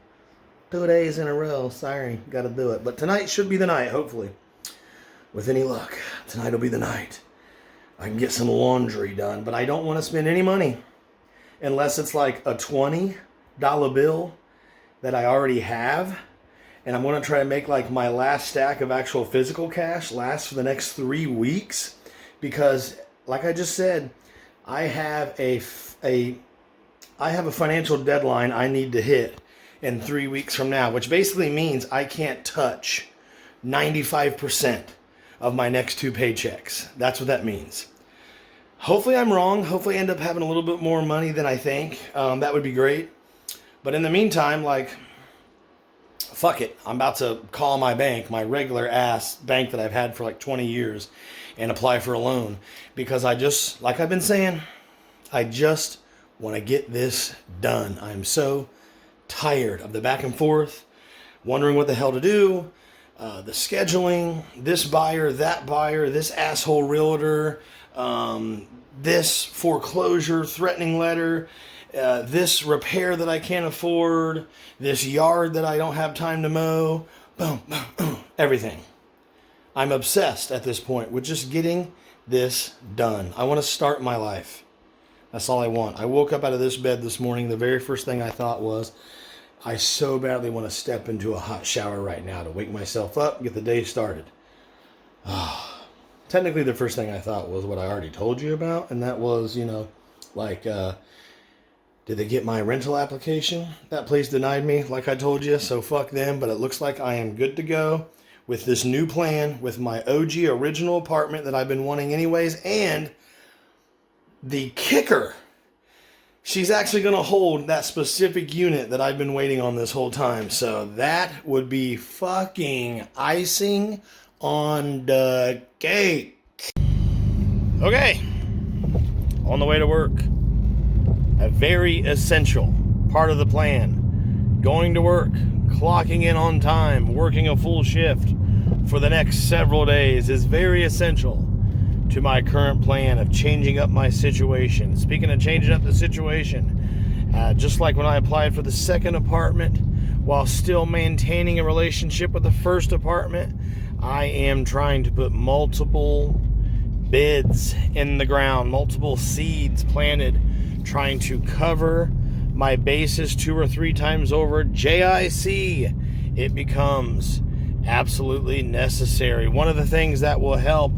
2 days in a row. Sorry, gotta do it. But tonight should be the night, hopefully. With any luck, tonight will be the night. I can get some laundry done, but I don't want to spend any money unless it's like a $20 bill that I already have. And I'm going to try to make like my last stack of actual physical cash last for the next 3 weeks. Because, like I just said, I have a financial deadline I need to hit in 3 weeks from now, which basically means I can't touch 95% of my next 2 paychecks. That's what that means. Hopefully I'm wrong. Hopefully I end up having a little bit more money than I think. That would be great. But in the meantime, fuck it. I'm about to call my bank, my regular ass bank that I've had for like 20 years, and apply for a loan. Because like I've been saying, I just want to get this done. I'm so tired of the back and forth, wondering what the hell to do, the scheduling, this buyer, that buyer, this asshole realtor, this foreclosure threatening letter, this repair that I can't afford, this yard that I don't have time to mow, boom, boom, boom, everything. I'm obsessed at this point with just getting this done. I want to start my life. That's all I want. I woke up out of this bed this morning. The very first thing I thought was, I so badly want to step into a hot shower right now to wake myself up and get the day started. Technically, the first thing I thought was what I already told you about, and that was, did they get my rental application? That place denied me, like I told you, so fuck them, but it looks like I am good to go with this new plan, with my OG original apartment that I've been wanting anyways, and the kicker, she's actually going to hold that specific unit that I've been waiting on this whole time. So that would be fucking icing on the cake. Okay. On the way to work. A very essential part of the plan. Going to work, clocking in on time, working a full shift for the next several days is very essential to my current plan of changing up my situation. Speaking of changing up the situation, just like when I applied for the second apartment, while still maintaining a relationship with the first apartment, I am trying to put multiple bids in the ground, multiple seeds planted, trying to cover my bases 2 or 3 times over. JIC, it becomes absolutely necessary. One of the things that will help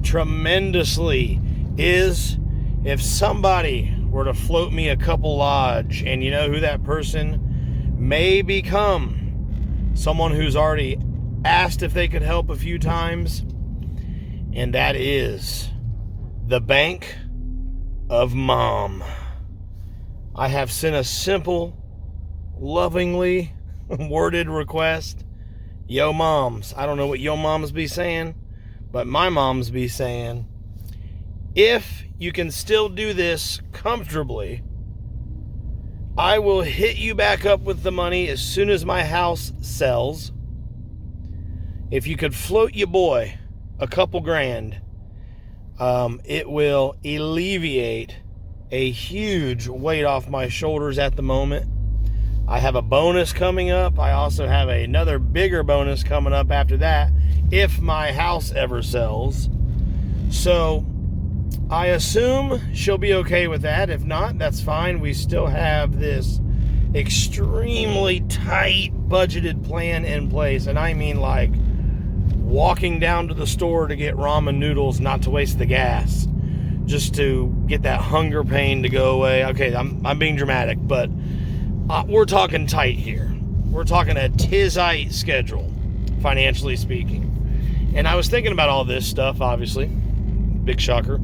tremendously is if somebody were to float me a couple lodge, and you know who that person may become? Someone who's already asked if they could help a few times, and that is the Bank of Mom. I have sent a simple, lovingly worded request. Yo moms, I don't know what yo moms be saying, but my moms be saying, if you can still do this comfortably, I will hit you back up with the money as soon as my house sells. If you could float your boy a couple grand, it will alleviate a huge weight off my shoulders at the moment. I have a bonus coming up. I also have another bigger bonus coming up after that if my house ever sells. So I assume she'll be okay with that. If not, that's fine. We still have this extremely tight budgeted plan in place. And I mean like walking down to the store to get ramen noodles, not to waste the gas, just to get that hunger pain to go away. Okay, I'm being dramatic, but we're talking tight here. We're talking a tizite schedule, financially speaking. And I was thinking about all this stuff, obviously. Big shocker.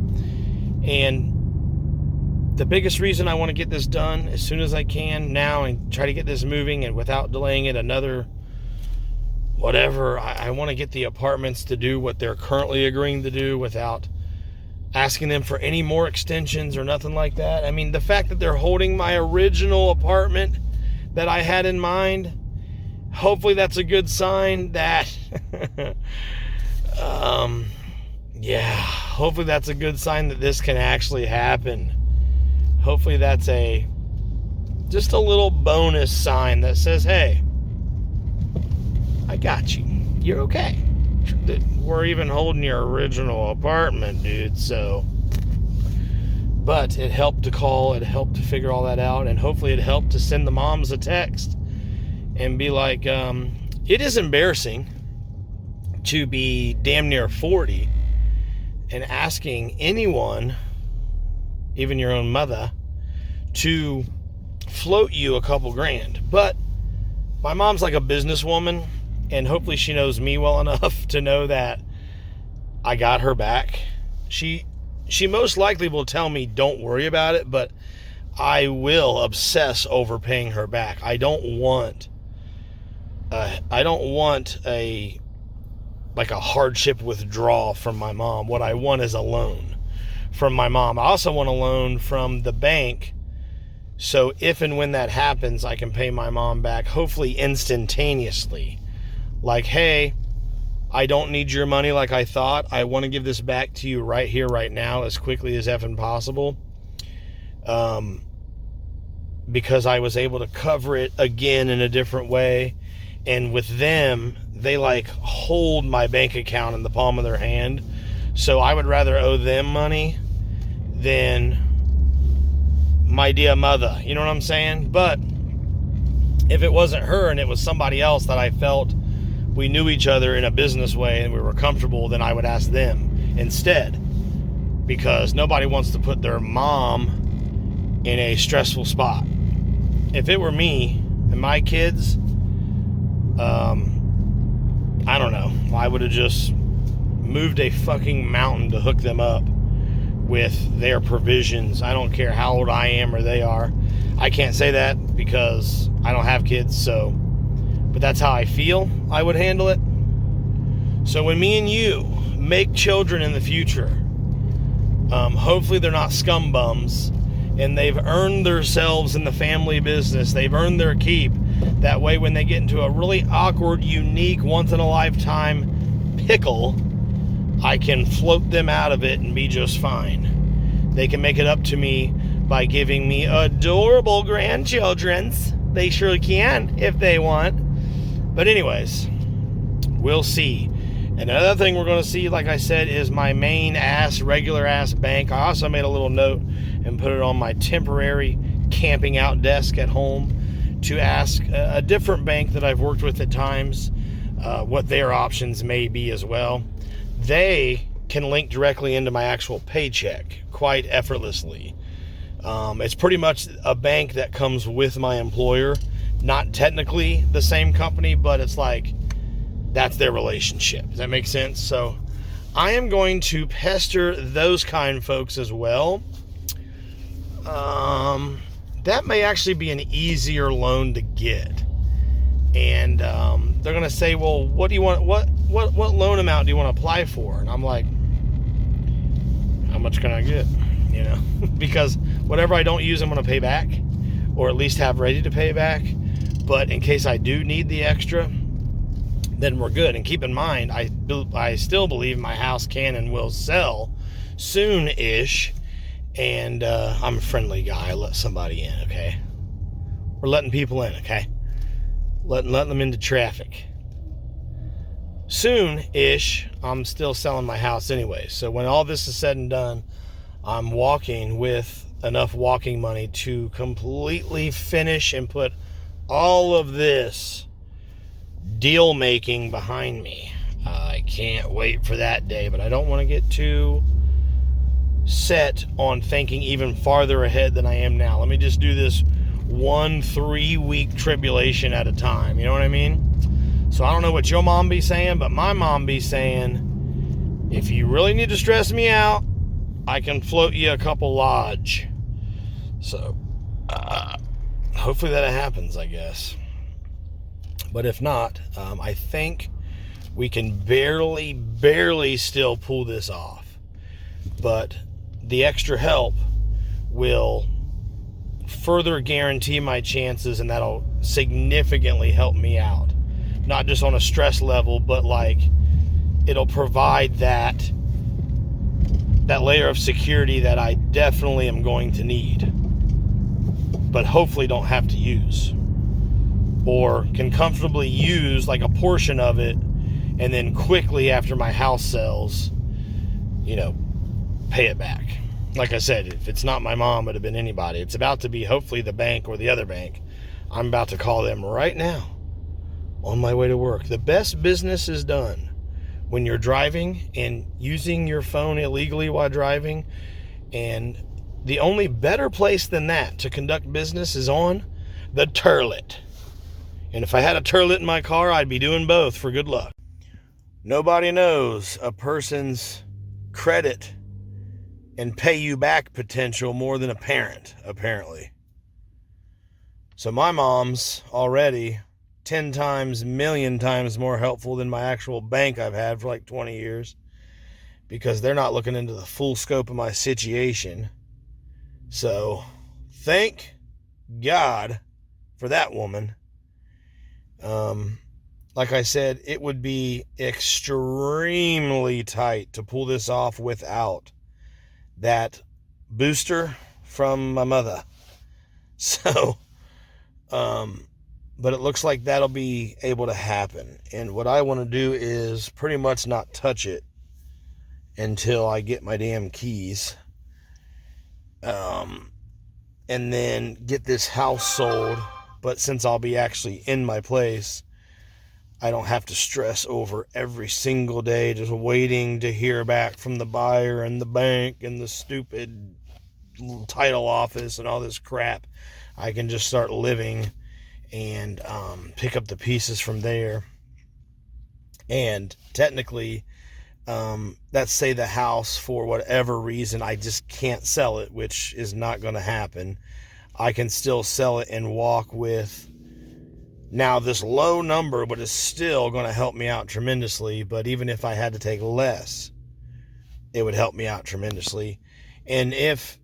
And the biggest reason I want to get this done as soon as I can now and try to get this moving and without delaying it another whatever, I want to get the apartments to do what they're currently agreeing to do without asking them for any more extensions or nothing like that. I mean, the fact that they're holding my original apartment that I had in mind, hopefully that's a good sign that, hopefully that's a good sign that this can actually happen. Hopefully that's just a little bonus sign that says, hey, I got you. You're okay. We're even holding your original apartment, dude, so. But it helped to call, it helped to figure all that out, and hopefully it helped to send the moms a text and be like, it is embarrassing to be damn near 40 and asking anyone, even your own mother, to float you a couple grand. But my mom's like a businesswoman, and hopefully she knows me well enough to know that I got her back. She most likely will tell me don't worry about it, but I will obsess over paying her back. I don't want a hardship withdrawal from my mom. What I want is a loan from my mom. I also want a loan from the bank, so if and when that happens, I can pay my mom back, hopefully instantaneously. Like, hey, I don't need your money like I thought. I want to give this back to you right here, right now, as quickly as effing possible. Because I was able to cover it again in a different way. And with them, they like hold my bank account in the palm of their hand. So I would rather owe them money than my dear mother. You know what I'm saying? But if it wasn't her and it was somebody else that I felt we knew each other in a business way and we were comfortable, then I would ask them instead. Because nobody wants to put their mom in a stressful spot. If it were me and my kids, I don't know. I would have just moved a fucking mountain to hook them up with their provisions. I don't care how old I am or they are. I can't say that because I don't have kids, so. But that's how I feel I would handle it. So when me and you make children in the future, hopefully they're not scum bums and they've earned themselves in the family business. They've earned their keep. That way when they get into a really awkward, unique, once-in-a-lifetime pickle, I can float them out of it and be just fine. They can make it up to me by giving me adorable grandchildrens. They sure can if they want. But anyways, we'll see. And another thing we're going to see, like I said, is my main regular ass bank. I also made a little note and put it on my temporary camping out desk at home to ask a different bank that I've worked with at times what their options may be as well. They can link directly into my actual paycheck quite effortlessly. It's pretty much a bank that comes with my employer. Not technically the same company, but it's like that's their relationship. Does that make sense? So I am going to pester those kind folks as well. That may actually be an easier loan to get. And they're going to say, well, what do you want? What loan amount do you want to apply for? And I'm like, how much can I get? You know, because whatever I don't use, I'm going to pay back. or at least have ready to pay back. But in case I do need the extra, then we're good. And keep in mind, I still believe my house can and will sell soon-ish. And I'm a friendly guy. I let somebody in, okay? We're letting people in, okay? Letting them into traffic. Soon-ish, I'm still selling my house anyway. So when all this is said and done, I'm walking with enough walking money to completely finish and put all of this deal making behind me. I can't wait for that day, but I don't want to get too set on thinking even farther ahead than I am now. Let me just do this 1 3-week tribulation at a time. You know what I mean? So I don't know what your mom be saying, but my mom be saying, if you really need to stress me out, I can float you a couple lodge. So hopefully that happens, I guess. But if not, I think we can barely still pull this off. But the extra help will further guarantee my chances, and that'll significantly help me out. Not just on a stress level, but like it'll provide that layer of security that I definitely am going to need, but hopefully don't have to use, or can comfortably use like a portion of it, and then quickly after my house sells, pay it back. Like I said, if it's not my mom, it would have been anybody. It's about to be hopefully the bank or the other bank. I'm about to call them right now on my way to work. The best business is done when you're driving and using your phone illegally while driving. And the only better place than that to conduct business is on the turlet. And if I had a turlet in my car, I'd be doing both for good luck. Nobody knows a person's credit and pay you back potential more than a parent, apparently. So my mom's already 10 times, million times more helpful than my actual bank I've had for like 20 years, because they're not looking into the full scope of my situation. So thank God for that woman. Like I said, it would be extremely tight to pull this off without that booster from my mother. So, but it looks like that'll be able to happen. And what I want to do is pretty much not touch it until I get my damn keys. And then get this house sold. But since I'll be actually in my place, I don't have to stress over every single day just waiting to hear back from the buyer and the bank and the stupid title office and all this crap. I can just start living and pick up the pieces from there. And technically, let's say the house, for whatever reason, I just can't sell it, which is not going to happen. I can still sell it and walk with now this low number, but it's still going to help me out tremendously. But even if I had to take less, it would help me out tremendously. And if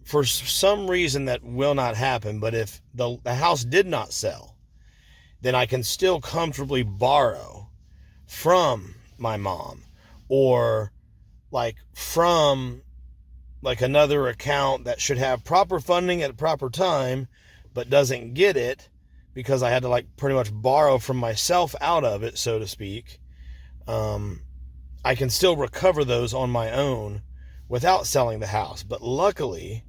for some reason that will not happen, but if the house did not sell, then I can still comfortably borrow from my mom, or like from like another account that should have proper funding at a proper time, but doesn't get it because I had to like pretty much borrow from myself out of it, so to speak. I can still recover those on my own without selling the house. But luckily,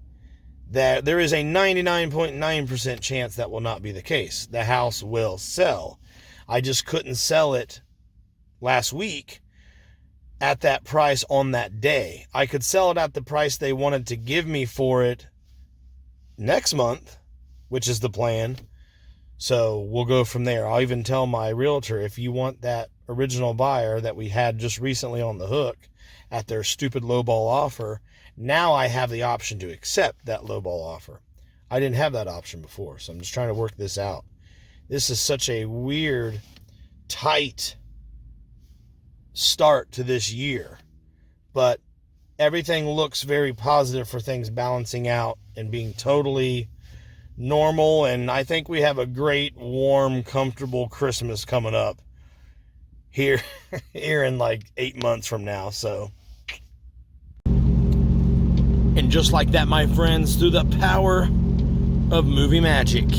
that there is a 99.9% chance that will not be the case. The house will sell. I just couldn't sell it last week at that price on that day. I could sell it at the price they wanted to give me for it next month, which is the plan. So we'll go from there. I'll even tell my realtor, if you want that original buyer that we had just recently on the hook at their stupid lowball offer, now I have the option to accept that lowball offer. I didn't have that option before, so I'm just trying to work this out. This is such a weird, tight start to this year, but everything looks very positive for things balancing out and being totally normal, and I think we have a great, warm, comfortable Christmas coming up here in like 8 months from now. So, and just like that, my friends, through the power of movie magic,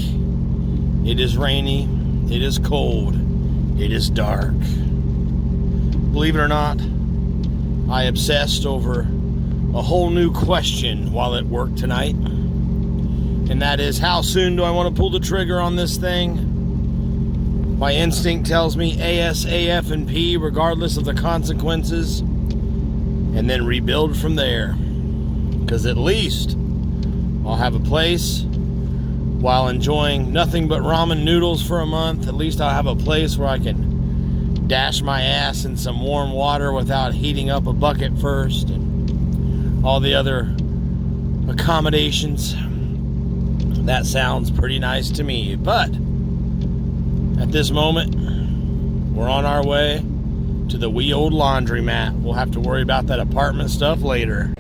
it is rainy, it is cold, it is dark. Believe it or not, I obsessed over a whole new question while at work tonight, and that is, how soon do I want to pull the trigger on this thing? My instinct tells me ASAF and P, regardless of the consequences, and then rebuild from there. Because at least I'll have a place, while enjoying nothing but ramen noodles for a month, at least I'll have a place where I can dash my ass in some warm water without heating up a bucket first, and all the other accommodations. That sounds pretty nice to me. But at this moment, we're on our way to the wee old laundromat. We'll have to worry about that apartment stuff later.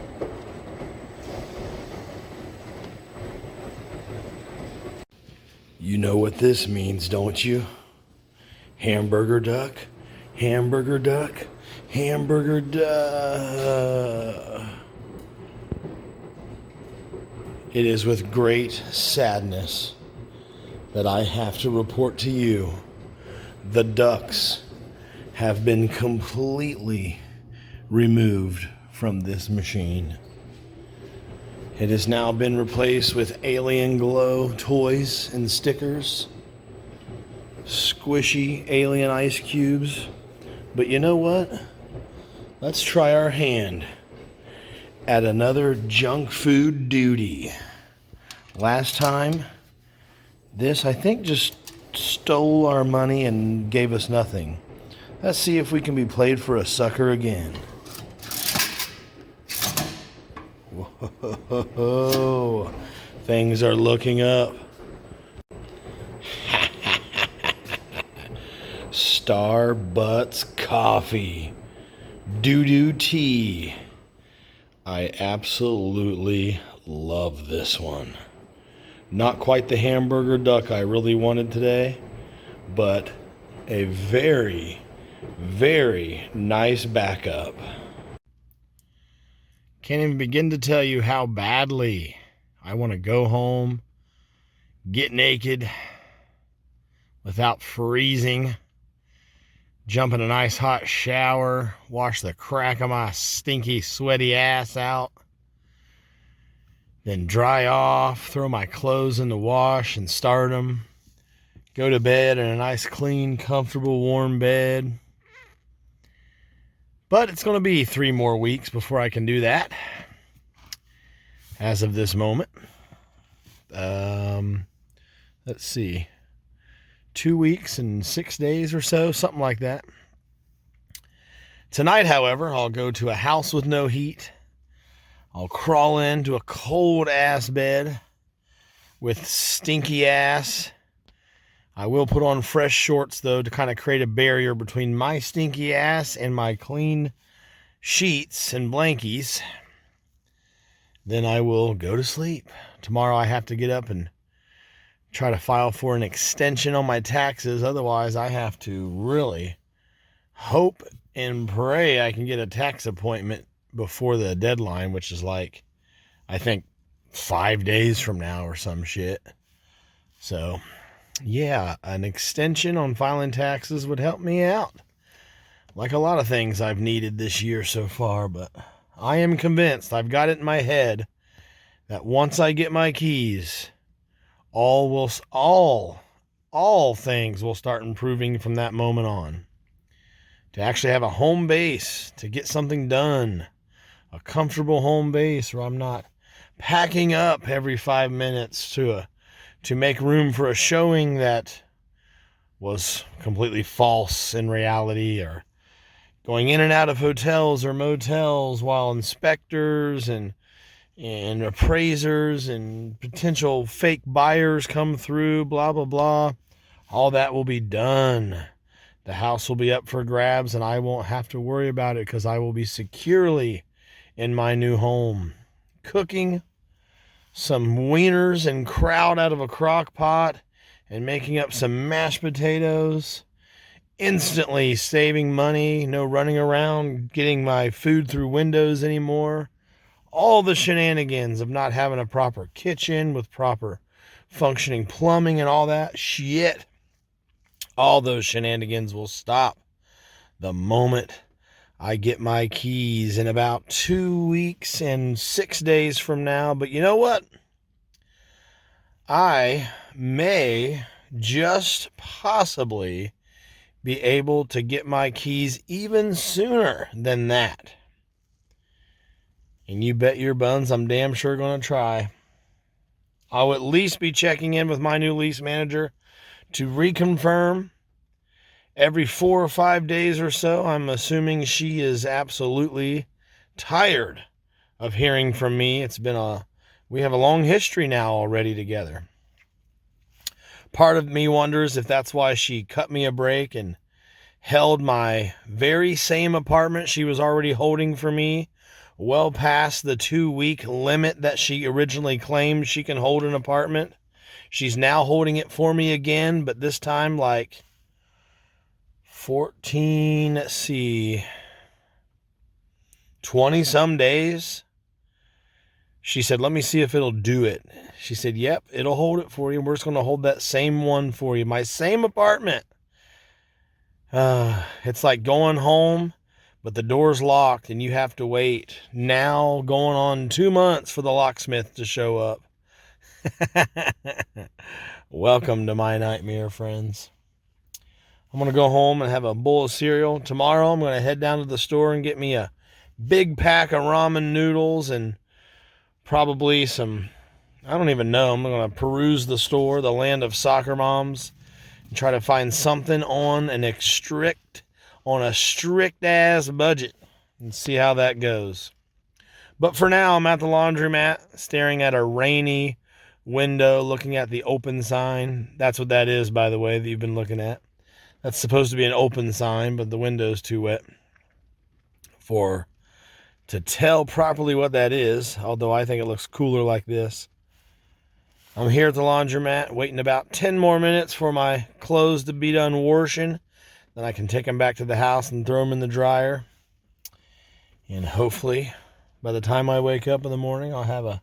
You know what this means, don't you? Hamburger duck, hamburger duck, hamburger duck. It is with great sadness that I have to report to you the ducks have been completely removed from this machine. It has now been replaced with Alien Glow toys and stickers, squishy alien ice cubes. But you know what? Let's try our hand at another junk food duty. Last time, this, I think, just stole our money and gave us nothing. Let's see if we can be played for a sucker again. Whoa, things are looking up. Starbucks coffee, doo-doo tea. I absolutely love this one. Not quite the hamburger duck I really wanted today, but a very, very nice backup. Can't even begin to tell you how badly I want to go home, get naked without freezing, jump in a nice hot shower, wash the crack of my stinky, sweaty ass out, then dry off, throw my clothes in the wash and start them, go to bed in a nice, clean, comfortable, warm bed. But it's going to be 3 more weeks before I can do that. As of this moment. Let's see. 2 weeks and 6 days or so, something like that. Tonight, however, I'll go to a house with no heat. I'll crawl into a cold-ass bed with stinky ass. I will put on fresh shorts, though, to kind of create a barrier between my stinky ass and my clean sheets and blankies. Then I will go to sleep. Tomorrow I have to get up and try to file for an extension on my taxes. Otherwise, I have to really hope and pray I can get a tax appointment before the deadline, which is like, I think, 5 days from now or some shit. So, yeah, an extension on filing taxes would help me out. Like a lot of things I've needed this year so far, but I am convinced, I've got it in my head, that once I get my keys, all things will start improving from that moment on. To actually have a home base, to get something done, a comfortable home base where I'm not packing up every 5 minutes to make room for a showing that was completely false in reality, or going in and out of hotels or motels while inspectors and appraisers and potential fake buyers come through, blah, blah, blah. All that will be done. The house will be up for grabs, and I won't have to worry about it because I will be securely in my new home, cooking, some wieners and kraut out of a crock pot and making up some mashed potatoes. Instantly saving money, no running around getting my food through windows anymore. All the shenanigans of not having a proper kitchen with proper functioning plumbing and all that shit. All those shenanigans will stop the moment I get my keys in about 2 weeks and 6 days from now. But you know what? I may just possibly be able to get my keys even sooner than that. And you bet your buns I'm damn sure going to try. I'll at least be checking in with my new lease manager to reconfirm every 4 or 5 days or so. I'm assuming she is absolutely tired of hearing from me. We have a long history now already together. Part of me wonders if that's why she cut me a break and held my very same apartment she was already holding for me well past the 2-week limit that she originally claimed she can hold an apartment. She's now holding it for me again, but this time like 20 some days. She said, let me see if it'll do it. She said, yep, it'll hold it for you. We're just going to hold that same one for you. My same apartment. It's like going home, but the door's locked and you have to wait. Now going on 2 months for the locksmith to show up. Welcome to my nightmare, friends. I'm going to go home and have a bowl of cereal. Tomorrow I'm going to head down to the store and get me a big pack of ramen noodles and probably some, I don't even know. I'm going to peruse the store, the land of soccer moms, and try to find something on a strict ass budget and see how that goes. But for now, I'm at the laundromat staring at a rainy window, looking at the open sign. That's what that is, by the way, that you've been looking at. That's supposed to be an open sign, but the window's too wet to tell properly what that is, although I think it looks cooler like this. I'm here at the laundromat waiting about 10 more minutes for my clothes to be done washing. Then I can take them back to the house and throw them in the dryer. And hopefully, by the time I wake up in the morning, I'll have a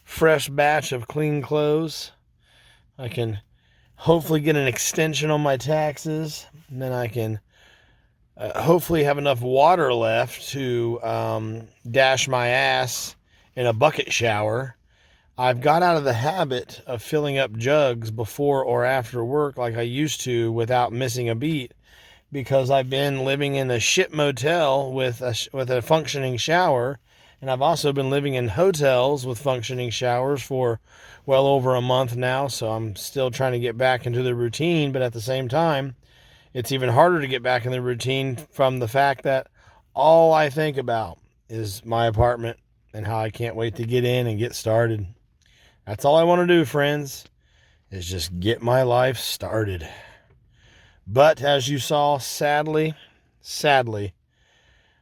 fresh batch of clean clothes. I can hopefully get an extension on my taxes. And then I can hopefully have enough water left to dash my ass in a bucket shower. I've got out of the habit of filling up jugs before or after work like I used to without missing a beat, because I've been living in a shit motel with a functioning shower, and I've also been living in hotels with functioning showers for well over a month now, so I'm still trying to get back into the routine, but at the same time, it's even harder to get back in the routine from the fact that all I think about is my apartment and how I can't wait to get in and get started. That's all I want to do, friends, is just get my life started. But as you saw, sadly,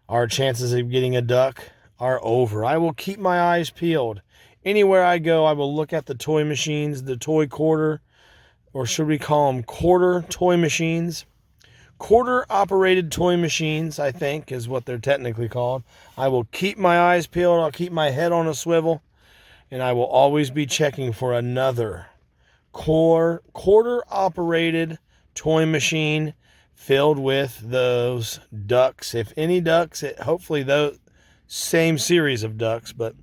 our chances of getting a duck are over. I will keep my eyes peeled. Anywhere I go, I will look at the toy machines, the toy quarter, or should we call them quarter toy machines? Quarter-operated toy machines, I think, is what they're technically called. I will keep my eyes peeled. I'll keep my head on a swivel. And I will always be checking for another quarter-operated toy machine filled with those ducks. If any ducks, hopefully those same series of ducks, but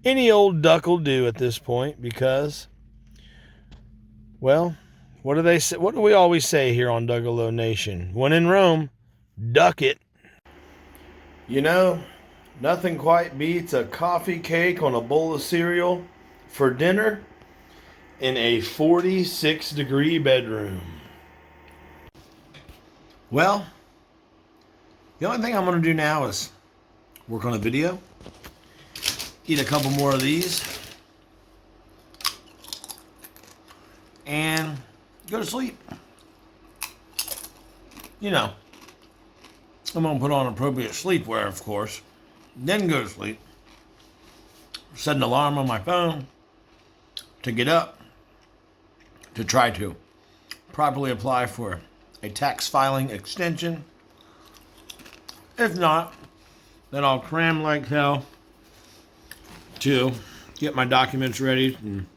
any old duck will do at this point because, well, what do they say? What do we always say here on Duggalo Nation? When in Rome, duck it. You know, nothing quite beats a coffee cake on a bowl of cereal for dinner in a 46-degree bedroom. Well, the only thing I'm going to do now is work on a video, eat a couple more of these, and go to sleep. You know, I'm going to put on appropriate sleepwear, of course, then go to sleep. Set an alarm on my phone, to get up to try to properly apply for a tax filing extension. If not, then I'll cram like hell to get my documents ready and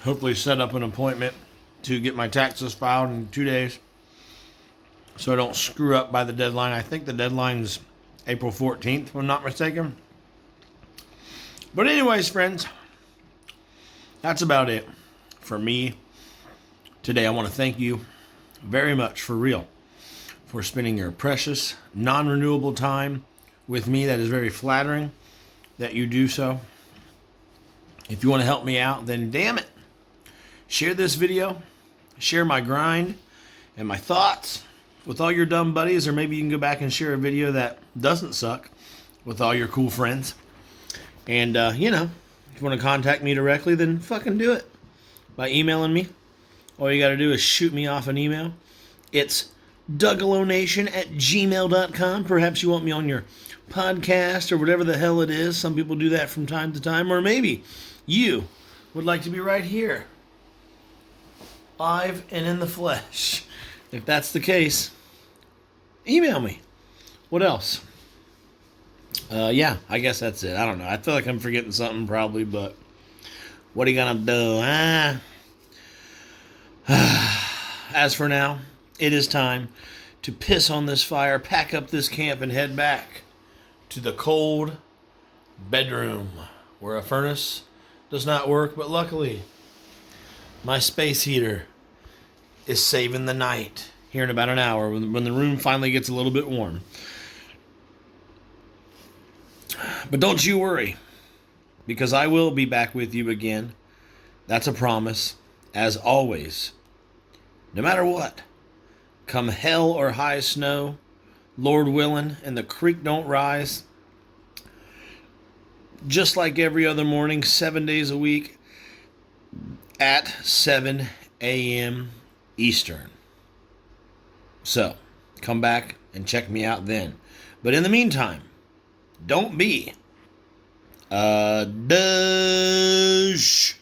hopefully set up an appointment to get my taxes filed in 2 days so I don't screw up by the deadline. I think the deadline's April 14th, if I'm not mistaken. But anyways, friends, that's about it for me today. I want to thank you very much, for real, for spending your precious, non-renewable time with me. That is very flattering that you do so. If you want to help me out, then damn it, share this video, share my grind and my thoughts with all your dumb buddies, or maybe you can go back and share a video that doesn't suck with all your cool friends. And, if you want to contact me directly, then fucking do it by emailing me. All you got to do is shoot me off an email. It's dougalonation@gmail.com. Perhaps you want me on your podcast or whatever the hell it is. Some people do that from time to time. Or maybe you would like to be right here, live and in the flesh. If that's the case, email me. What else? Yeah, I guess that's it. I don't know. I feel like I'm forgetting something probably, but what are you gonna do? As for now, it is time to piss on this fire, pack up this camp, and head back to the cold bedroom where a furnace does not work, but luckily my space heater is saving the night here in about an hour when the room finally gets a little bit warm. But don't you worry, because I will be back with you again. That's a promise, as always. No matter what, come hell or high snow, Lord willing, and the creek don't rise, just like every other morning, 7 days a week, at 7 a.m. Eastern. So, come back and check me out then. But in the meantime, don't be a douche.